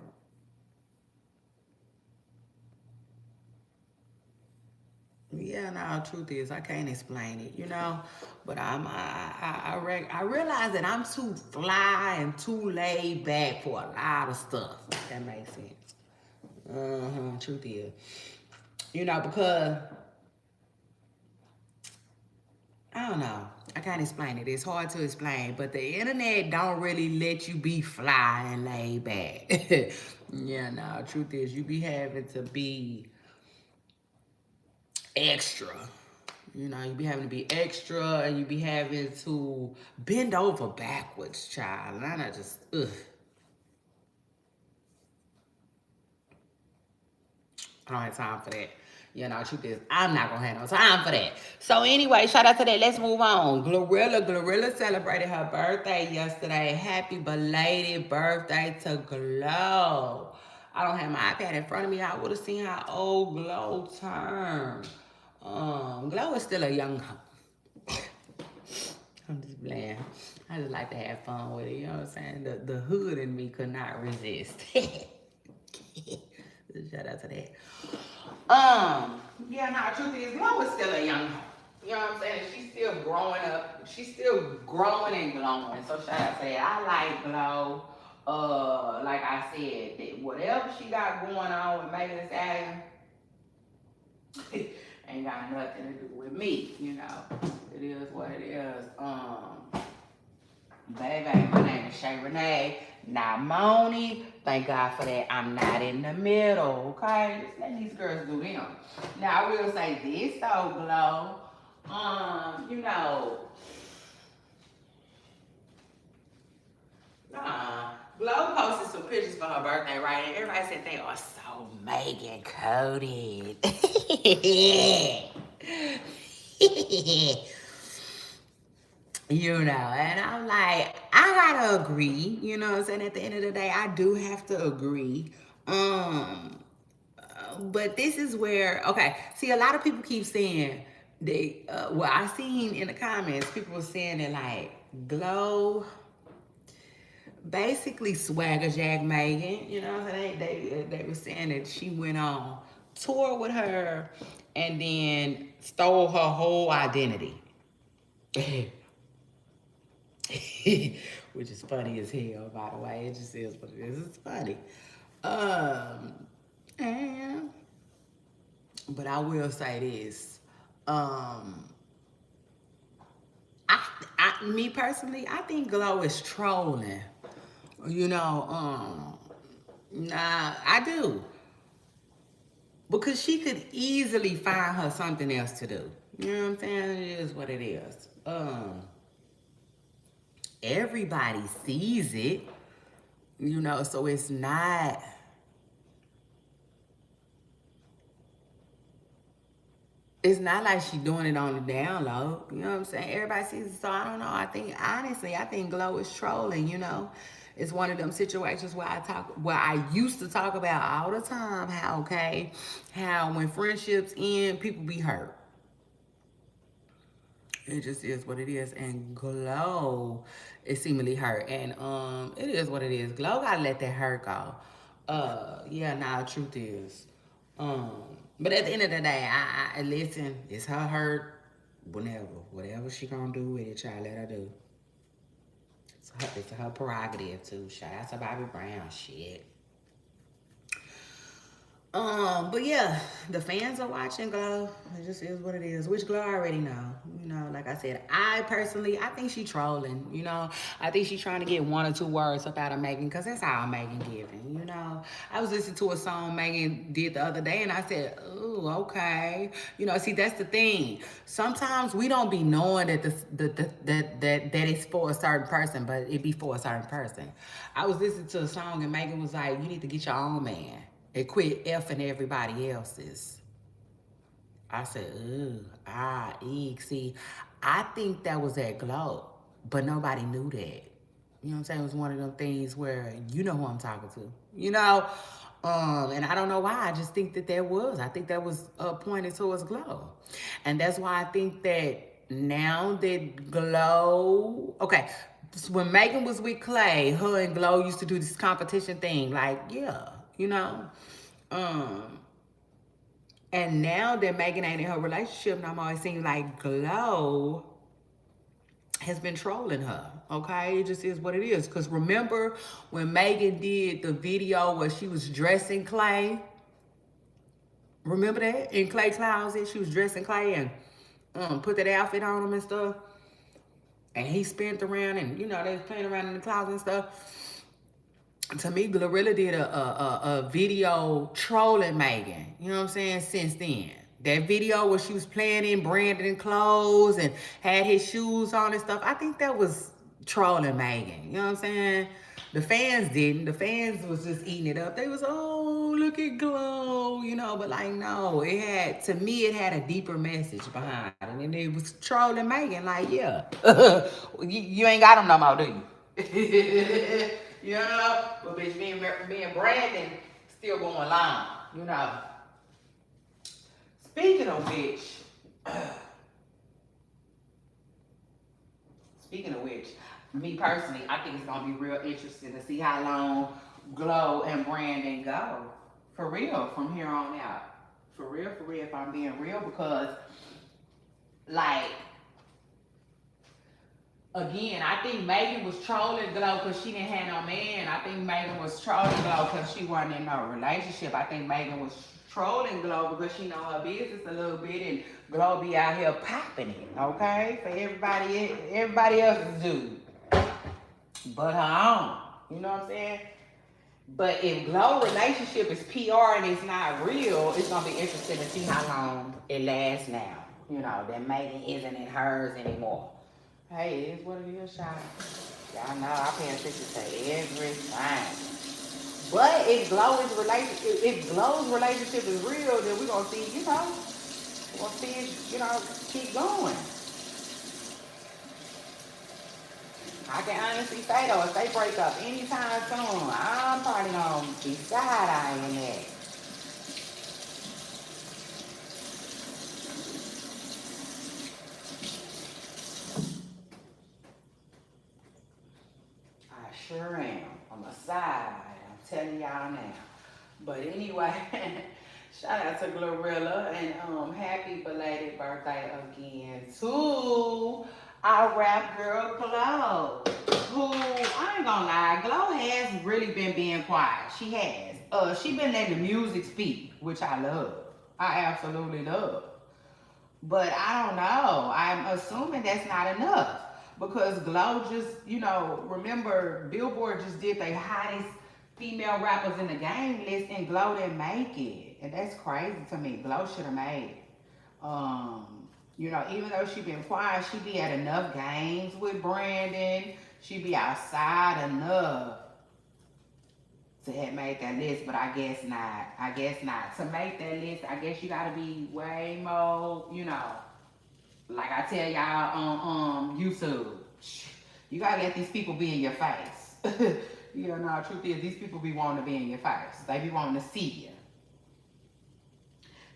Yeah, no, truth is, I can't explain it, but I realize that I'm too fly and too laid back for a lot of stuff. If that makes sense. Truth is, because I don't know. I can't explain it. It's hard to explain, but the internet don't really let you be fly and laid back. Yeah, no, truth is, you be having to be extra. You be having to be extra and you be having to bend over backwards, child. And I just, ugh. I don't have time for that. You know, truth is, I'm not gonna have no time for that. So anyway, shout out to that. Let's move on. Glorilla celebrated her birthday yesterday. Happy belated birthday to Glow. I don't have my iPad in front of me. I would have seen how old Glow turned. Glow is still a young. I'm just playing. I just like to have fun with it. You know what I'm saying? The hood in me could not resist. Shout out to that. Yeah, nah, truth is, Glow is still a young hoe. You know what I'm saying? She's still growing up. She's still growing and glowing. So shout out to that. I like Glow. Like I said, that whatever she got going on with Megan Thee Stallion, ain't got nothing to do with me, you know. It is what it is. Baby, my name is Shay Renee, not Moni. Thank God for that. I'm not in the middle, okay? Just let these girls do them. Now, I will say this, though, Glow. You know, Glow posted some pictures for her birthday, right? And everybody said they are so Megan coded. You know, and I'm like, I gotta agree. You know what I'm saying? At the end of the day, I do have to agree. But this is where, okay, see, a lot of people keep saying they, well, I seen in the comments, people were saying that like, Glow basically swagger Jack Megan, you know, they were saying that she went on tour with her and then stole her whole identity. Which is funny as hell, by the way. It just is what it is. It's funny. And but I will say this. Me personally, I think Glow is trolling. You know, nah, I do. Because she could easily find her something else to do. You know what I'm saying? It is what it is. Everybody sees it, you know, so it's not like she's doing it on the down low. You know what I'm saying? Everybody sees it, so I don't know. I think honestly, I think Glow is trolling, you know. It's one of them situations where I used to talk about all the time how when friendships end, people be hurt. It just is what it is. And Glow is seemingly hurt. And it is what it is. Glow gotta let that hurt go. Yeah, nah, the truth is. But at the end of the day, I listen, it's her hurt. Whatever she gonna do with it, child, let her do. It's her prerogative too. Shout out to Bobby Brown. Shit. But yeah, the fans are watching Glow. It just is what it is, which Glow already know. You know, like I said, I think she trolling. You know, I think she's trying to get one or two words up out of Megan, because that's all Megan giving. You know, I was listening to a song Megan did the other day, and I said, "Oh, okay." You know, see, that's the thing. Sometimes we don't be knowing that that it's for a certain person, but it be for a certain person. I was listening to a song, and Megan was like, "You need to get your own man and quit effing everybody else's." I said, ooh, eek. See, I think that was at Glow, but nobody knew that. You know what I'm saying? It was one of them things where you know who I'm talking to. You know? And I don't know why. I just think that was. I think that was pointed towards Glow. And that's why I think that now that Glow... Okay, when Megan was with Clay, her and Glow used to do this competition thing. Like, yeah, you know? And now that Megan ain't in her relationship no more, it seems like Glow has been trolling her. Okay, it just is what it is. Because remember when Megan did the video where she was dressing Clay? Remember that? In Clay closet, she was dressing Clay and put that outfit on him and stuff. And he spent around and, you know, they was playing around in the closet and stuff. To me, Glorilla did a video trolling Megan. You know what I'm saying? Since then. That video where she was playing in Brandon clothes and had his shoes on and stuff. I think that was trolling Megan. You know what I'm saying? The fans didn't. The fans was just eating it up. They was, oh, look at Glow, you know, but like, no, it had, to me, it had a deeper message behind it. And it was trolling Megan, like, yeah, you ain't got them no more, do you? You know? But bitch, me and Brandon still going along, you know. Speaking of which, speaking of which, me personally, I think it's gonna be real interesting to see how long Glow and Brandon go. For real, from here on out. For real, if I'm being real, because like again, I think Megan was trolling Glow because she didn't have no man. I think Megan was trolling Glow because she wasn't in no relationship. I think Megan was trolling Glow because she know her business a little bit, and Glow be out here popping it, okay? For everybody else's dude. But her own. You know what I'm saying? But if Glow relationship is PR and it's not real, it's gonna be interesting to see how long it lasts now. You know, that Megan isn't in hers anymore. Hey, it is what it is, child. Y'all know I pay attention to everything. But if Glow's relationship is real, then we're gonna see, you know, we're gonna see it, you know, keep going. I can honestly say though, if they break up anytime soon, I'm probably gonna be side-eyeing that. I sure am. I'm a side-eye, I'm telling y'all now. But anyway, shout out to Glorilla and happy belated birthday again to our rap girl Glow. Who, I ain't gonna lie, Glow has really been being quiet. She has. She been letting the music speak, which I love. I absolutely love. But I don't know. I'm assuming that's not enough. Because Glow just, you know, remember Billboard just did their hottest female rappers in the game list and Glow didn't make it. And that's crazy to me. Glow should have made it. You know, even though she been quiet, she be at enough games with Brandon. She be outside enough to have made that list, but I guess not. I guess not. To make that list, I guess you gotta be way more, you know, like I tell y'all on YouTube, you gotta let these people be in your face. You know, the truth is, these people be wanting to be in your face. They be wanting to see you.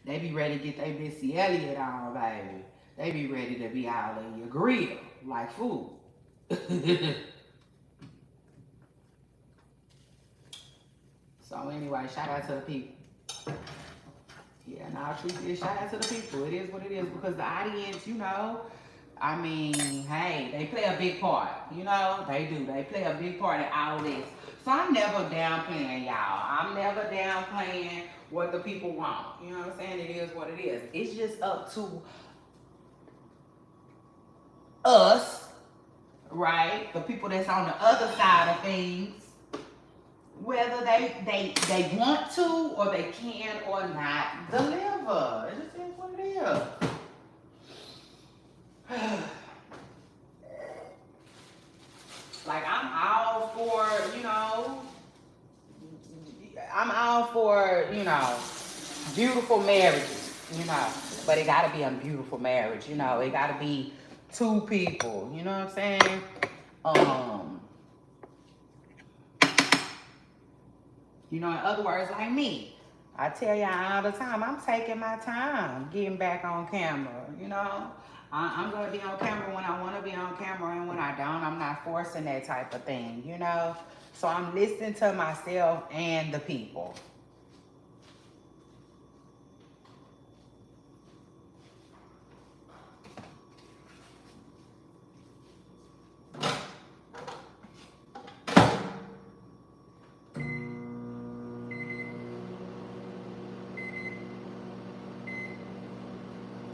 They be ready to get their Missy Elliott on, baby. They be ready to be all in your grill, like food. So anyway, shout out to the people. Yeah, no, truth is, shout out to the people. It is what it is, because the audience, you know, I mean, hey, they play a big part. You know, they do. They play a big part in all this. So I'm never downplaying y'all. I'm never downplaying what the people want. You know what I'm saying? It is what it is. It's just up to us, right? The people that's on the other side of things, whether they want to or they can or not deliver. It just is what it is. Like, I'm all for, you know, beautiful marriages, you know. But it gotta be a beautiful marriage, you know. It gotta be two people, you know what I'm saying? You know, in other words, like me. I tell y'all all the time, I'm taking my time getting back on camera, you know. I'm going to be on camera when I want to be on camera, and when I don't, I'm not forcing that type of thing, you know. So I'm listening to myself and the people.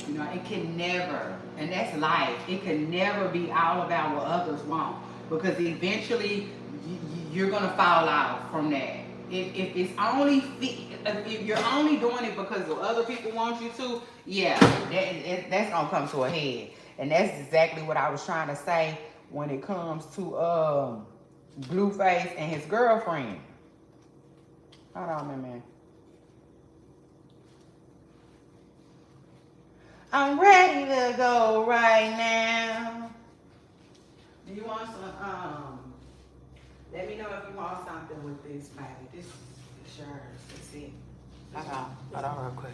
You know, it can never, and that's life, it can never be all about what others want, because eventually you're going to fall out from that. If it's only, if you're only doing it because of other people want you to, yeah, that's going to come to a head. And that's exactly what I was trying to say when it comes to Blueface and his girlfriend. Hold on, man. I'm ready to go right now. Do you want some? Let me know if you want something with this, baby. This is yours. That's it. Hold on, real quick.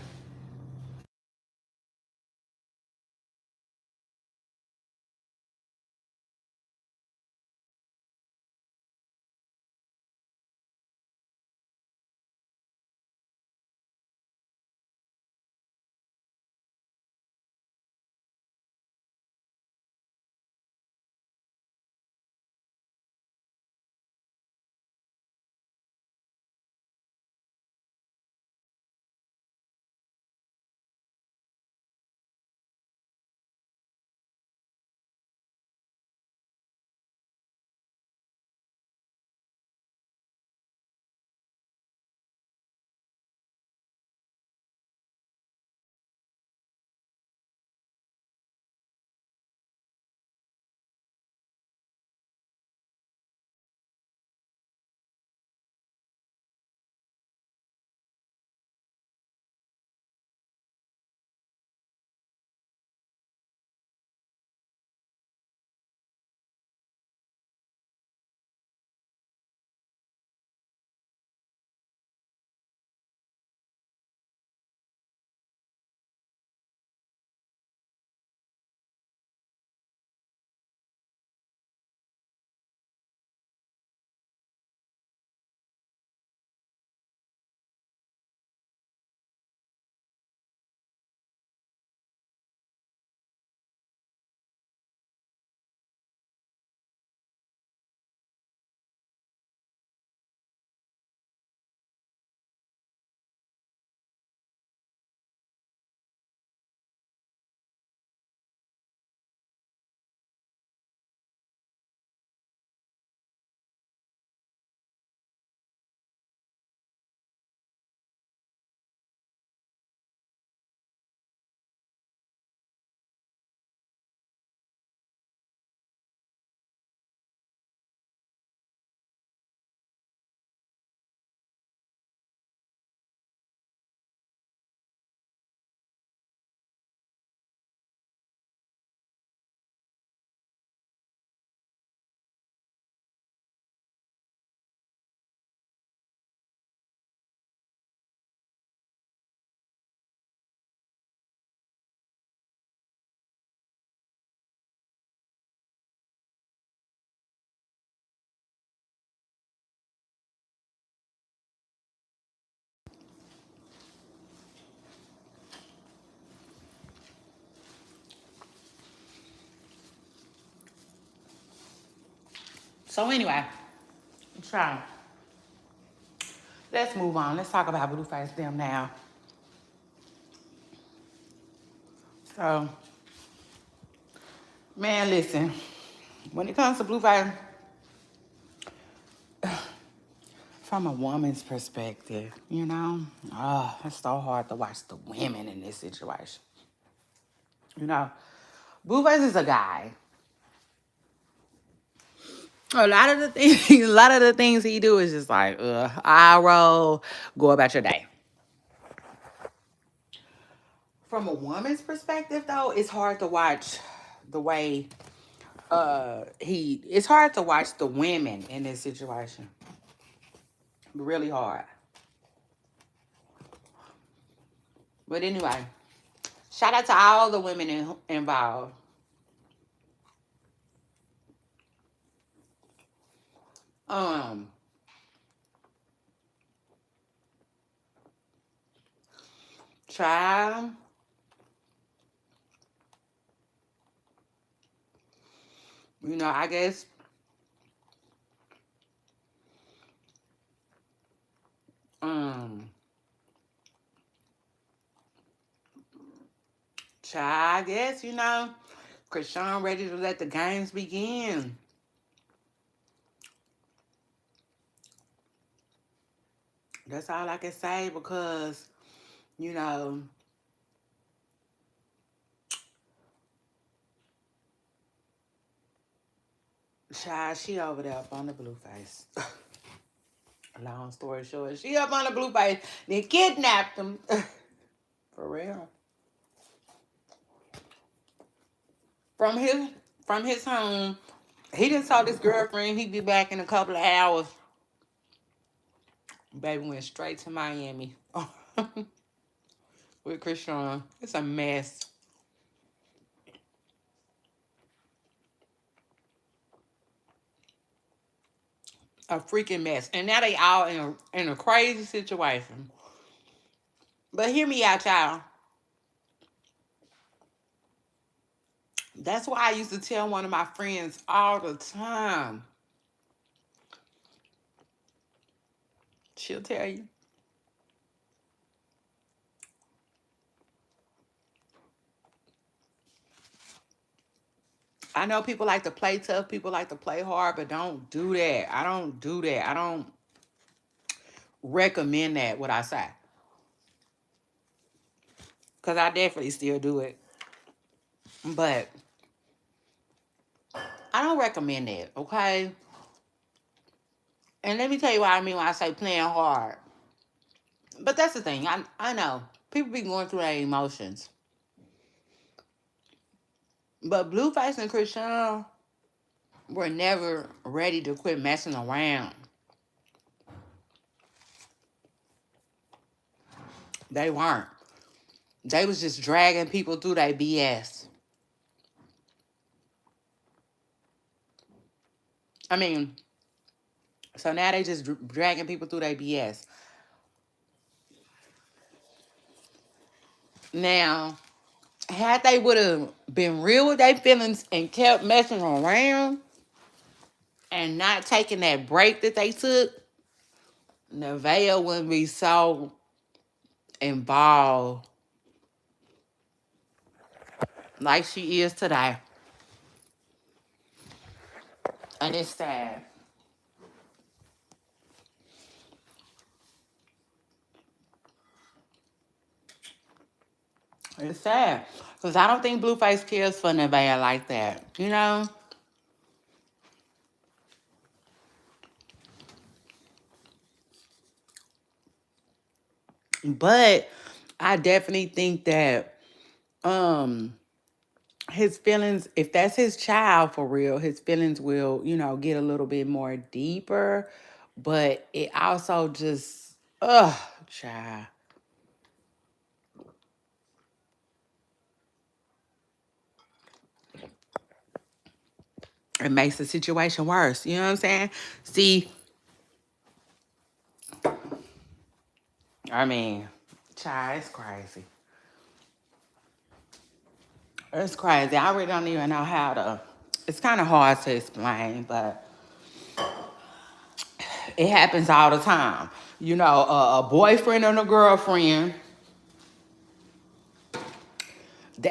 So anyway, try. Let's move on. Let's talk about Blueface them now. So, man, listen. When it comes to Blueface, from a woman's perspective, you know, it's so hard to watch the women in this situation. You know, Blueface is a guy. A lot of the things, a lot of the things he do is just like, eye roll, go about your day. From a woman's perspective, though, it's hard to watch the way it's hard to watch the women in this situation. Really hard. But anyway, shout out to all the women involved. Um, Child, you know, I guess um child, I guess, you know, Krishan ready to let the games begin. That's all I can say because, you know, Child, she over there up on the Blueface. Long story short, she up on the Blueface. They kidnapped him. For real. From his from his home. He just told his girlfriend he'd be back in a couple of hours. Baby went straight to Miami with Krishan. It's a mess. A freaking mess. And now they all in a crazy situation. But hear me out, y'all. That's why I used to tell one of my friends all the time. She'll tell you. I know people like to play tough, people like to play hard, but don't do that. I don't do that. I don't recommend that, what I say. Because I definitely still do it. But I don't recommend that, okay? And let me tell you what I mean when I say playing hard. But that's the thing. I know. People be going through their emotions. But Blueface and Krishan were never ready to quit messing around. They weren't. They was just dragging people through their BS. I mean, so now they just dragging people through their BS. Now, had they would have been real with their feelings and kept messing around and not taking that break that they took, Nevaeh wouldn't be so involved like she is today. And it's sad. It's sad. Because I don't think Blueface cares for Nevaeh like that. You know? But I definitely think that um his feelings, if that's his child for real, his feelings will, get a little bit more deeper. But it also just, child. It makes the situation worse. You know what I'm saying? See, I mean, child, it's crazy. It's crazy. I really don't even know how to. It's kind of hard to explain, but it happens all the time. A boyfriend and a girlfriend.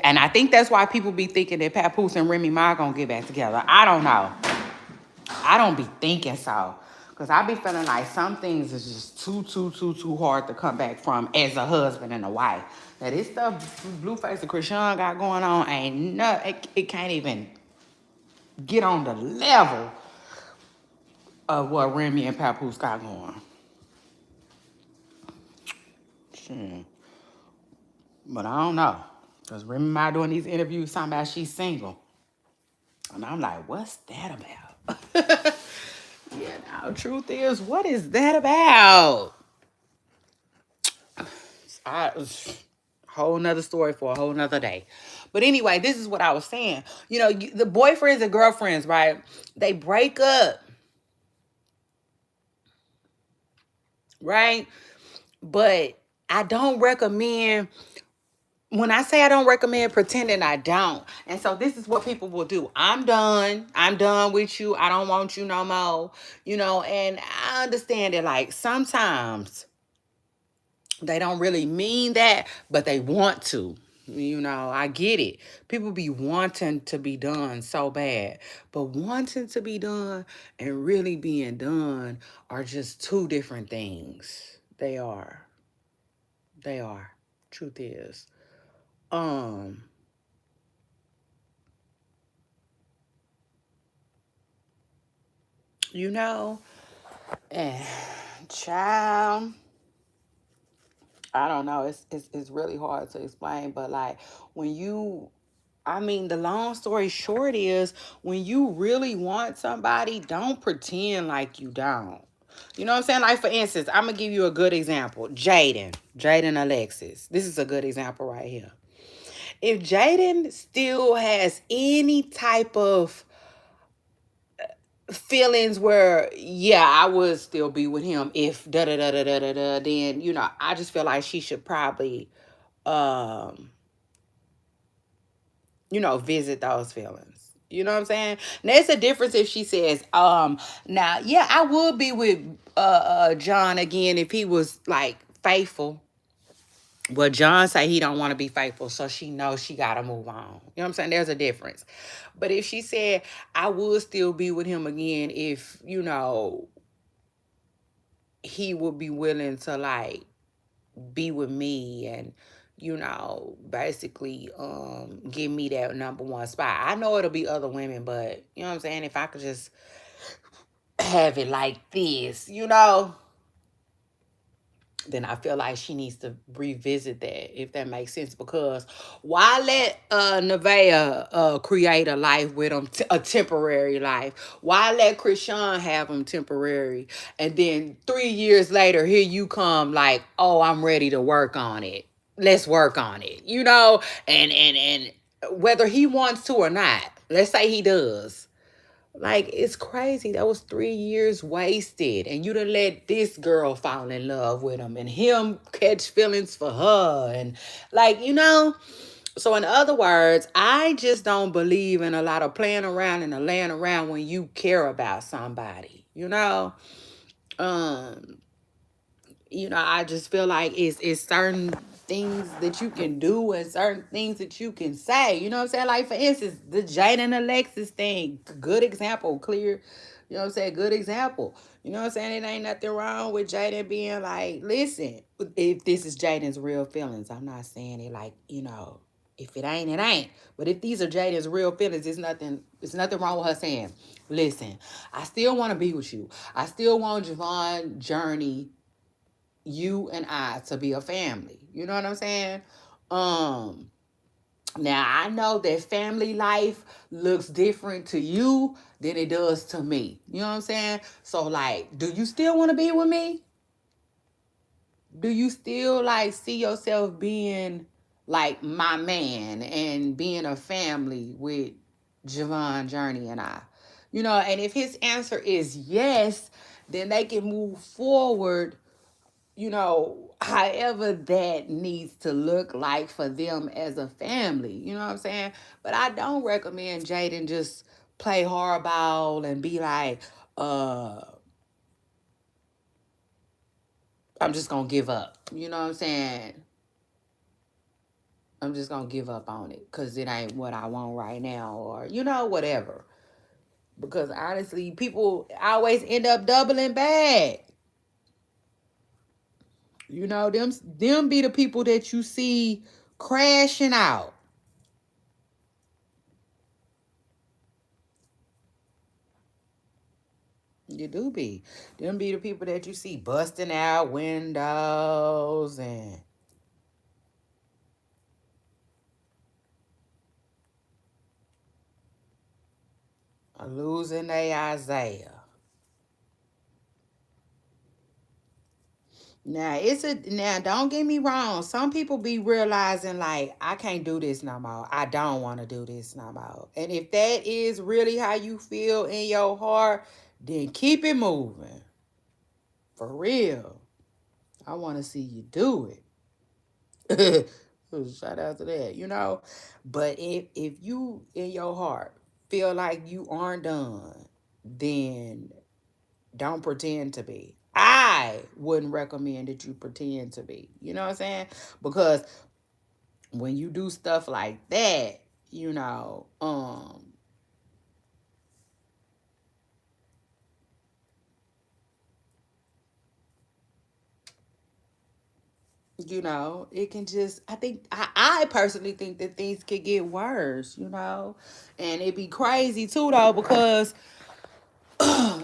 And I think that's why people be thinking that Papoose and Remy Ma gonna get back together. I don't know. I don't be thinking so. Because I be feeling like some things is just too hard to come back from as a husband and a wife. Now, this stuff Blueface and Krishan got going on ain't it can't even get on the level of what Remy and Papoose got going. Shit. But I don't know. Because Remy Ma doing these interviews talking about she's single. And I'm like, what's that about? Yeah, now, truth is, what is that about? I, whole nother story for a whole nother day. But anyway, this is what I was saying. The boyfriends and girlfriends, right? They break up, right? But I don't recommend, when I say I don't recommend pretending I don't. And so this is what people will do. I'm done. I'm done with you. I don't want you no more. And I understand that, like, sometimes they don't really mean that, but they want to. I get it. People be wanting to be done so bad. But wanting to be done and really being done are just two different things. They are. They are. Truth is. Um, you know? And child, I don't know. It's really hard to explain, but like when you I mean, the long story short is when you really want somebody, don't pretend like you don't. You know what I'm saying? Like, for instance, I'm going to give you a good example. Jaden Alexis. This is a good example right here. If Jaden still has any type of feelings where, yeah, I would still be with him if da da da da da da da, then, I just feel like she should probably, um, visit those feelings. You know what I'm saying? Now it's a difference if she says, now, yeah, I would be with John again if he was like faithful. But John say he don't want to be faithful, so she knows she gotta move on. You know what I'm saying? There's a difference. But if she said, I would still be with him again if, he would be willing to like be with me and basically give me that number one spot. I know it'll be other women, but you know what I'm saying, if I could just have it like this, then I feel like she needs to revisit that, if that makes sense. Because why let Nevaeh create a life with him, a temporary life? Why let Krishan have him temporary? And then 3 years later, here you come like, oh, I'm ready to work on it. Let's work on it, and whether he wants to or not. Let's say he does. Like, it's crazy. That was 3 years wasted. And you done let this girl fall in love with him and him catch feelings for her. And, like, So, in other words, I just don't believe in a lot of playing around and laying around when you care about somebody, Um, I just feel like it's certain things that you can do and certain things that you can say. You know what I'm saying? Like, for instance, the Jada and Alexis thing, good example, clear. You know what I'm saying? Good example. You know what I'm saying? It ain't nothing wrong with Jaden being like, listen, if this is Jaden's real feelings, I'm not saying it like, if it ain't, it ain't. But if these are Jaden's real feelings, it's nothing wrong with her saying, listen, I still want to be with you. I still want Javon, Journey, you and I to be a family. You know what I'm saying? Um, Now I know that family life looks different to you than it does to me. You know what I'm saying? So like, do you still want to be with me? Do you still like see yourself being like my man and being a family with Javon, Journey, and I? And if his answer is yes, then they can move forward, however that needs to look like for them as a family. You know what I'm saying? But I don't recommend Jaden just play hardball and be like, I'm just gonna give up. You know what I'm saying? I'm just gonna give up on it because it ain't what I want right now, or whatever. Because honestly, people always end up doubling back. Them be the people that you see crashing out. You do be. Them be the people that you see busting out windows and losing their Isaiah. Now don't get me wrong. Some people be realizing like I can't do this no more. I don't want to do this no more. And if that is really how you feel in your heart, then keep it moving. For real. I want to see you do it. Shout out to that. But if you in your heart feel like you aren't done, then don't pretend to be. I wouldn't recommend that you pretend to be. You know what I'm saying? Because when you do stuff like that, you know, um, it can just, I personally think that things could get worse, and it'd be crazy too though, because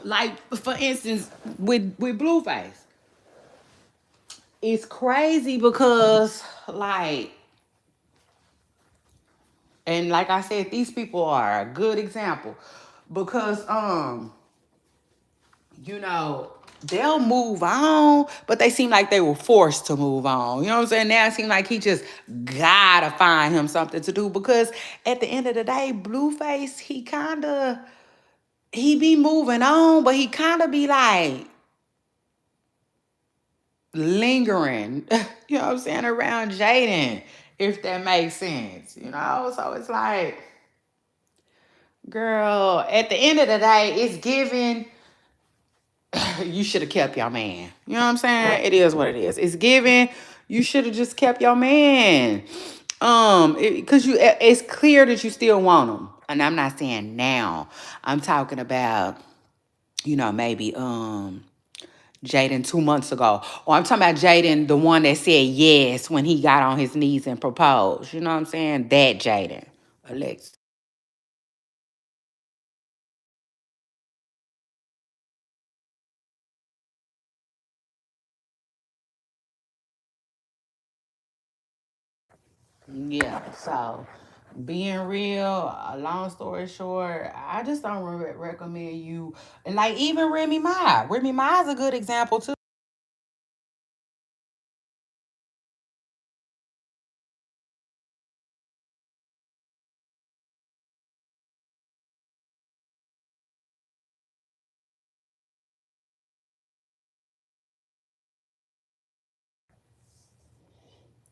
Like for instance, with Blueface, it's crazy because like, and like I said, these people are a good example because you know, they'll move on, but they seem like they were forced to move on. You know what I'm saying? Now it seems like he just gotta find him something to do because at the end of the day, Blueface, he be moving on, but he kinda be like lingering, you know what I'm saying, around Jaden, if that makes sense, you know? So it's like, girl, at the end of the day, it's giving you should have kept your man. You know what I'm saying? It is what it is. It's given. You should have just kept your man. Because it's clear that you still want him. And I'm not saying now. I'm talking about, maybe Jaden 2 months ago. Or I'm talking about Jaden, the one that said yes when he got on his knees and proposed. You know what I'm saying? That Jaden. Alexa. Yeah, so being real, a long story short, I just don't recommend you. And like even Remy Ma. Remy Ma is a good example too.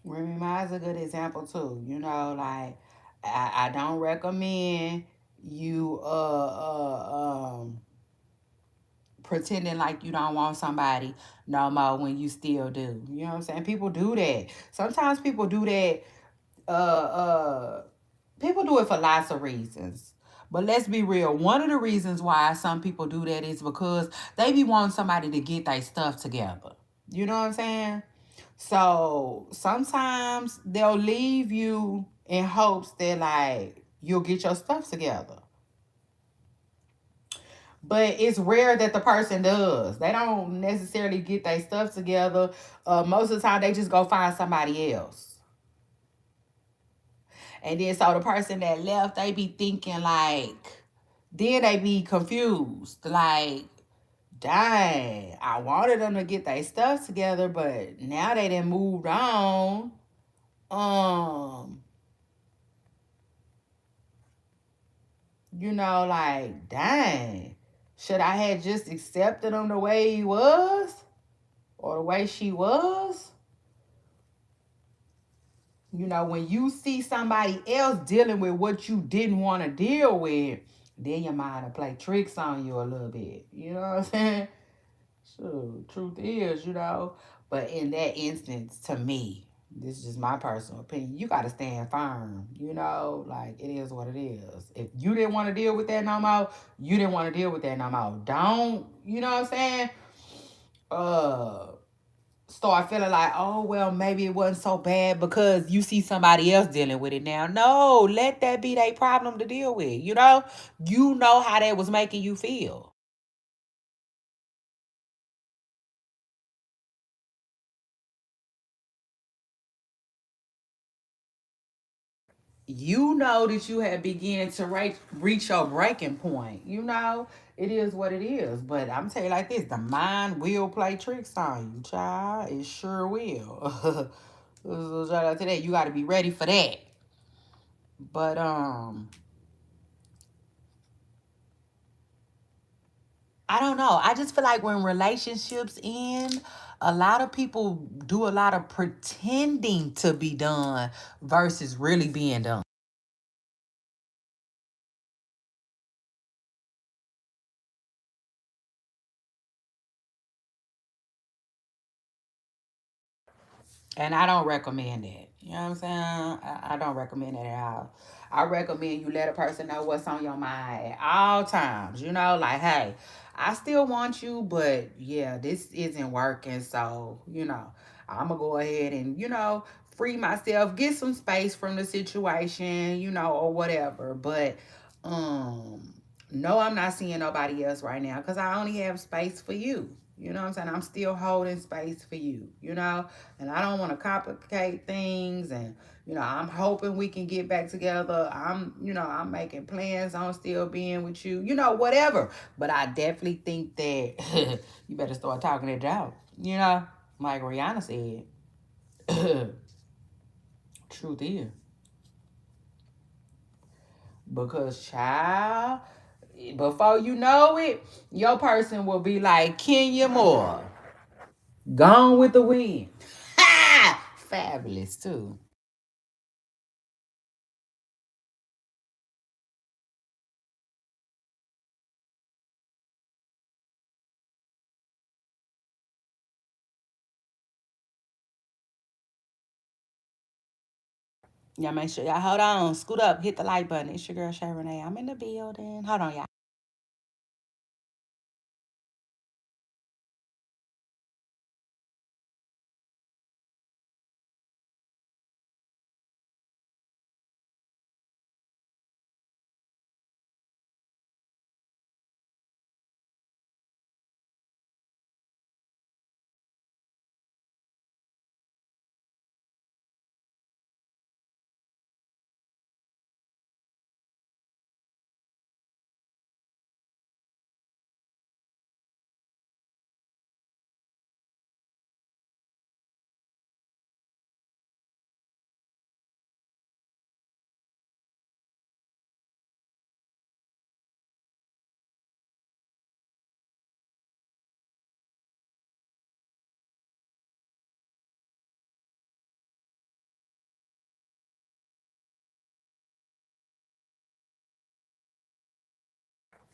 Remy Ma is a good example too. Like I don't recommend you pretending like you don't want somebody no more when you still do. You know what I'm saying? People do that. Sometimes people do that uh people do it for lots of reasons. But let's be real. One of the reasons why some people do that is because they be wanting somebody to get their stuff together. You know what I'm saying? So sometimes they'll leave you in hopes that like you'll get your stuff together. But it's rare that the person does. They don't necessarily get their stuff together. Most of the time, they just go find somebody else. And then so the person that left, they be thinking like, then they be confused. Like, dang, I wanted them to get their stuff together, but now they done moved on. Um, like, dang, should I have just accepted him the way he was? Or the way she was? When you see somebody else dealing with what you didn't want to deal with, then your mind will play tricks on you a little bit. You know what I'm saying? Sure, truth is, but in that instance, to me, this is just my personal opinion, you got to stand firm, like it is what it is. If you didn't want to deal with that no more, you didn't want to deal with that no more. Don't, you know what I'm saying? Uh, Start feeling like, oh, well, maybe it wasn't so bad because you see somebody else dealing with it now. No, let that be their problem to deal with, You know how that was making you feel. You know that you have begun to reach your breaking point. It is what it is. But I'm telling you like this, the mind will play tricks on you, child. It sure will. So shout out to that. You got to be ready for that. But I don't know. I just feel like when relationships end, a lot of people do a lot of pretending to be done versus really being done. And I don't recommend that. You know what I'm saying? I don't recommend it at all. I recommend you let a person know what's on your mind at all times. Like, hey, I still want you, but yeah, this isn't working. So, I'm going to go ahead and, free myself, get some space from the situation, or whatever. But, No, I'm not seeing nobody else right now because I only have space for you. You know what I'm saying? I'm still holding space for you, you know? And I don't want to complicate things. And, I'm hoping we can get back together. I'm making plans on still being with you, whatever. But I definitely think that you better start talking it out, like Rihanna said. Truth is. Because, child, before you know it, your person will be like Kenya Moore. Gone with the wind. Ha! Fabulous, too. Y'all make sure y'all hold on. Scoot up. Hit the like button. It's your girl, Shay Renee. I'm in the building. Hold on, y'all.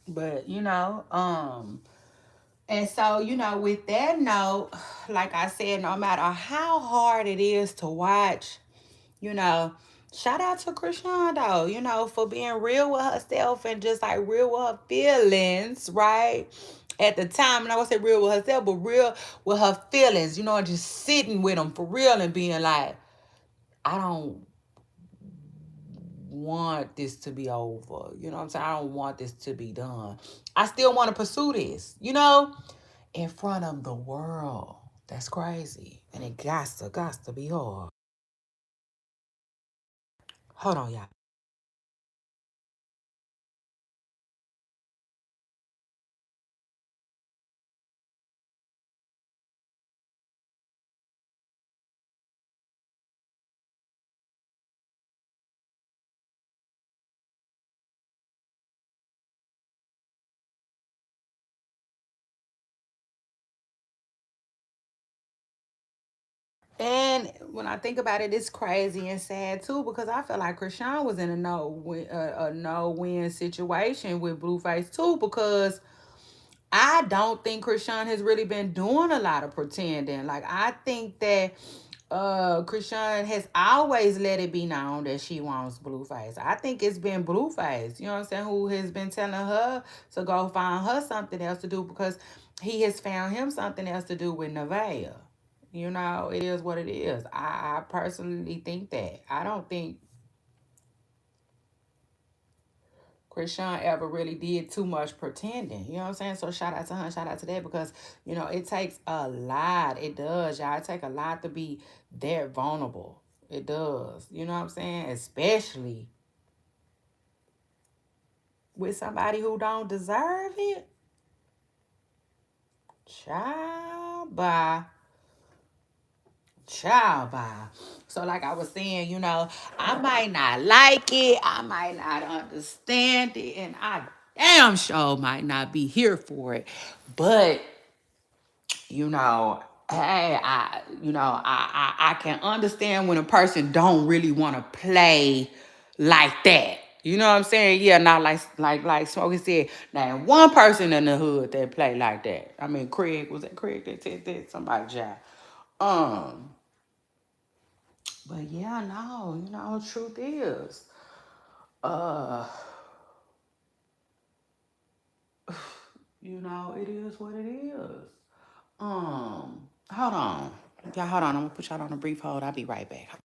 But, and so, with that note, like I said, no matter how hard it is to watch, you know, shout out to Krishan though, for being real with herself and just like real with her feelings, right? At the time, and I would say real with herself, but real with her feelings, and just sitting with them for real and being like, I don't want this to be over. You know what I'm saying? I don't want this to be done. I still want to pursue this, in front of the world. That's crazy. And it got to be hard. Hold on, y'all. And when I think about it, it's crazy and sad too because I feel like Krishan was in a no win situation with Blueface too because I don't think Krishan has really been doing a lot of pretending. Like I think that Krishan has always let it be known that she wants Blueface. I think it's been Blueface, you know what I'm saying, who has been telling her to go find her something else to do because he has found him something else to do with Nevaeh. It is what it is. I personally think that. I don't think Krishan ever really did too much pretending. You know what I'm saying? So shout out to her, shout out to that because, it takes a lot. It does, y'all. It take a lot to be that vulnerable. It does. You know what I'm saying? Especially with somebody who don't deserve it. Child, bye. Child, bye. So, like I was saying, I might not like it, I might not understand it, and I damn sure might not be here for it. But, hey, I can understand when a person don't really want to play like that. You know what I'm saying? Yeah, not like Smokey said. Now, one person in the hood that play like that. I mean, Craig, was that Craig that said that? Somebody, child. Um, but yeah, no, truth is, uh, it is what it is. Hold on. Y'all, hold on. I'm gonna put y'all on a brief hold. I'll be right back.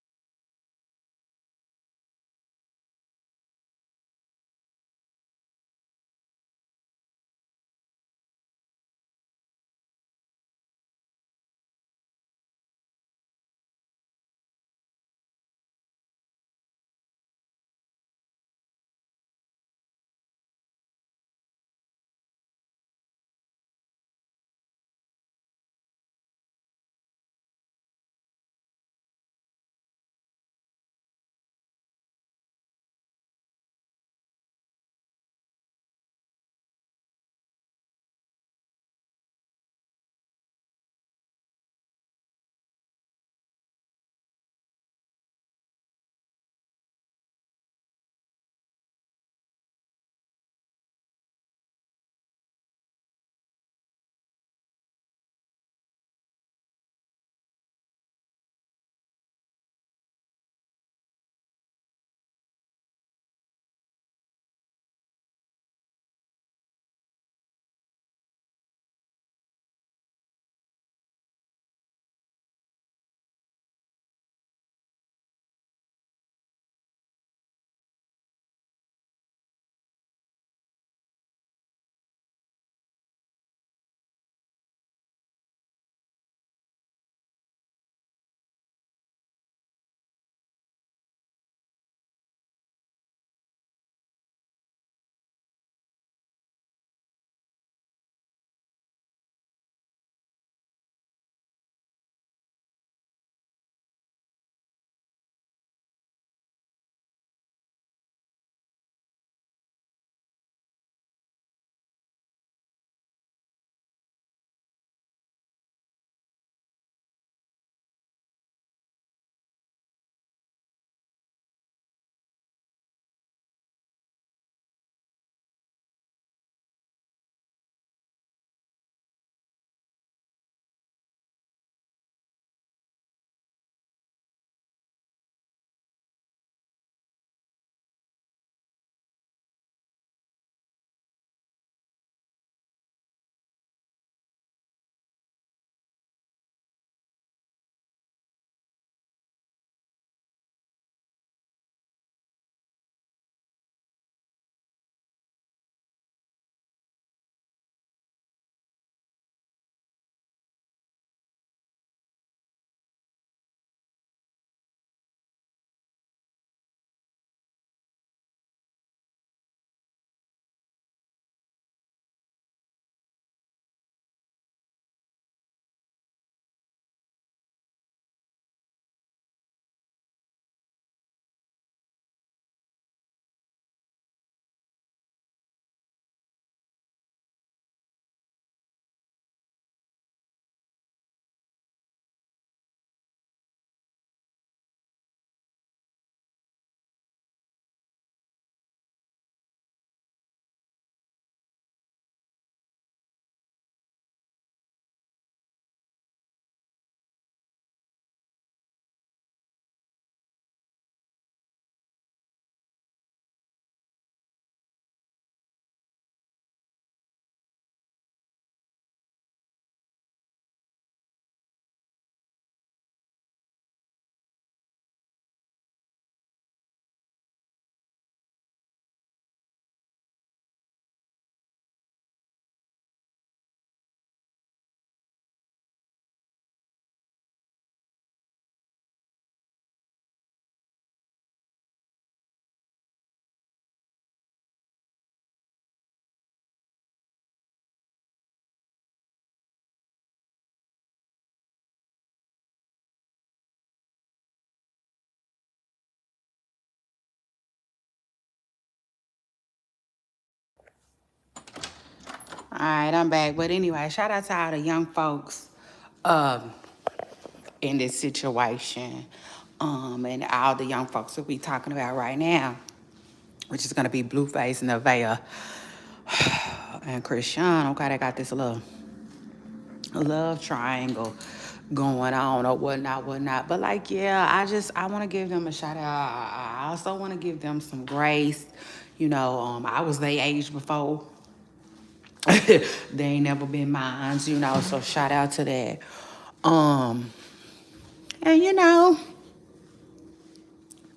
All right, I'm back. But anyway, shout out to all the young folks in this situation. And all the young folks that we talking about right now, which is gonna be Blueface, Nevaeh, and Christian. Okay, they got this little love triangle going on or whatnot, whatnot. But like, yeah, I want to give them a shout out. I also want to give them some grace. You know, I was their age before. They ain't never been mine, you know. So shout out to that. Um, and you know,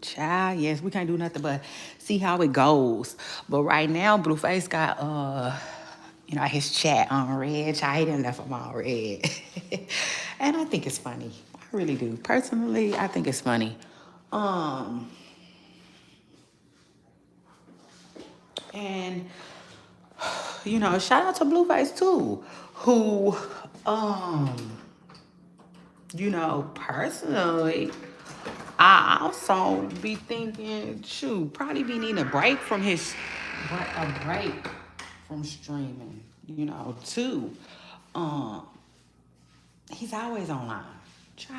child, yes, we can't do nothing but see how it goes. But right now, Blueface got you know, his chat on red. Child, he didn't left him on red. And I think it's funny. I really do. Personally, I think it's funny. Um and you know, shout out to Blueface too, who you know, personally, I also be thinking, shoot, probably be needing a break from streaming, you know, too. Um, he's always online.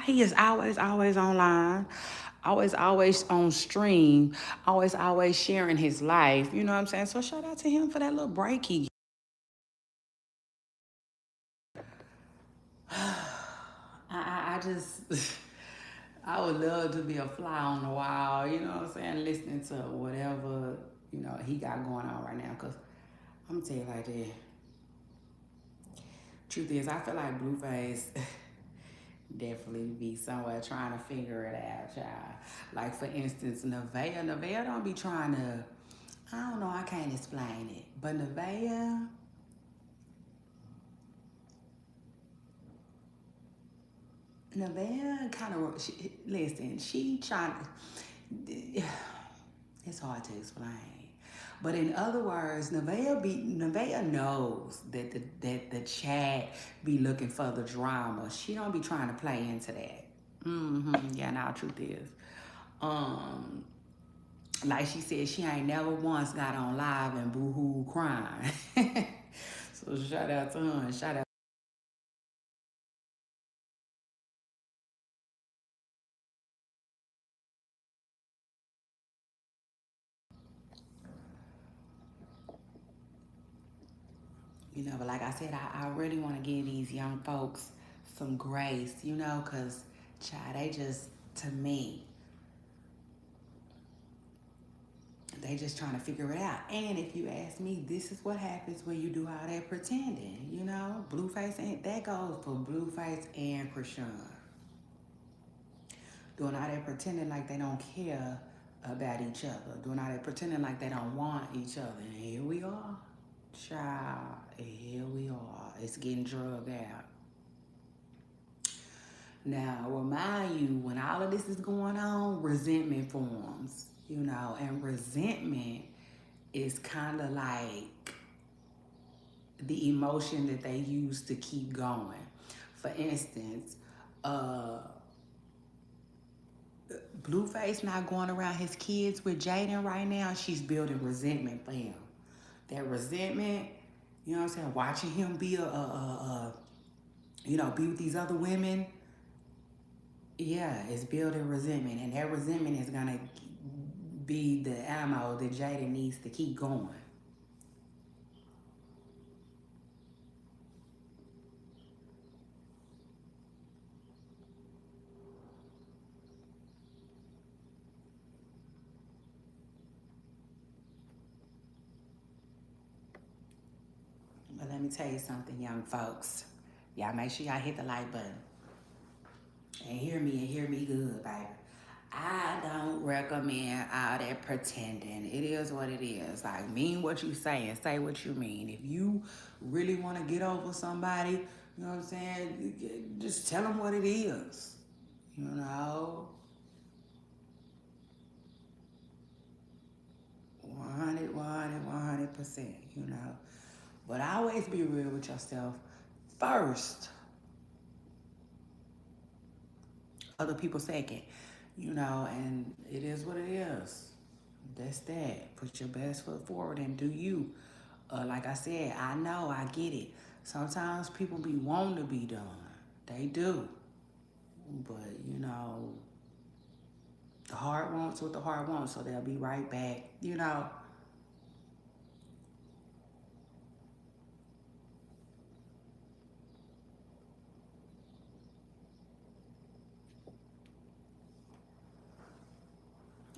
He is always online, always on stream, always sharing his life. You know what I'm saying? So shout out to him for that little break he. I just, I would love to be a fly on the wall, you know what I'm saying? Listening to whatever, you know, he got going on right now. Because I'm going to tell you like that. Truth is, I feel like Blueface definitely be somewhere trying to figure it out, child. Like, for instance, Nevaeh don't be trying to, I don't know, I can't explain it. But Nevaeh kind of, listen, she trying to, it's hard to explain. But in other words, Nevaeh knows that the chat be looking for the drama. She don't be trying to play into that. Yeah, now truth is. Um, like she said, she ain't never once got on live and boo-hoo crying. So shout out to her and shout out. You know, but like I said, I really want to give these young folks some grace, you know, because, child, they just, to me, they just trying to figure it out. And if you ask me, this is what happens when you do all that pretending, you know? Blueface, and that goes for Blueface and Krishan. Doing all that pretending like they don't care about each other. Doing all that pretending like they don't want each other. And here we are. Child, here we are. It's getting drugged out. Now, remind you, when all of this is going on, resentment forms, you know, and resentment is kind of like the emotion that they use to keep going. For instance, uh, Blueface not going around his kids with Jaden right now. She's building resentment for him. That resentment, you know what I'm saying? Watching him be you know, be with these other women. Yeah, it's building resentment, and that resentment is gonna be the ammo that Jaden needs to keep going. But let me tell you something, young folks. Y'all make sure y'all hit the like button. And hear me good, baby. I don't recommend all that pretending. It is what it is. Like, mean what you say and say what you mean. If you really want to get over somebody, you know what I'm saying? Just tell them what it is. You know? 100%, you know? But always be real with yourself first. Other people second, you know, and it is what it is. That's that. Put your best foot forward and do you. Like I said, I know, I get it. Sometimes people be wanting to be done. They do. But, the heart wants what the heart wants, so they'll be right back.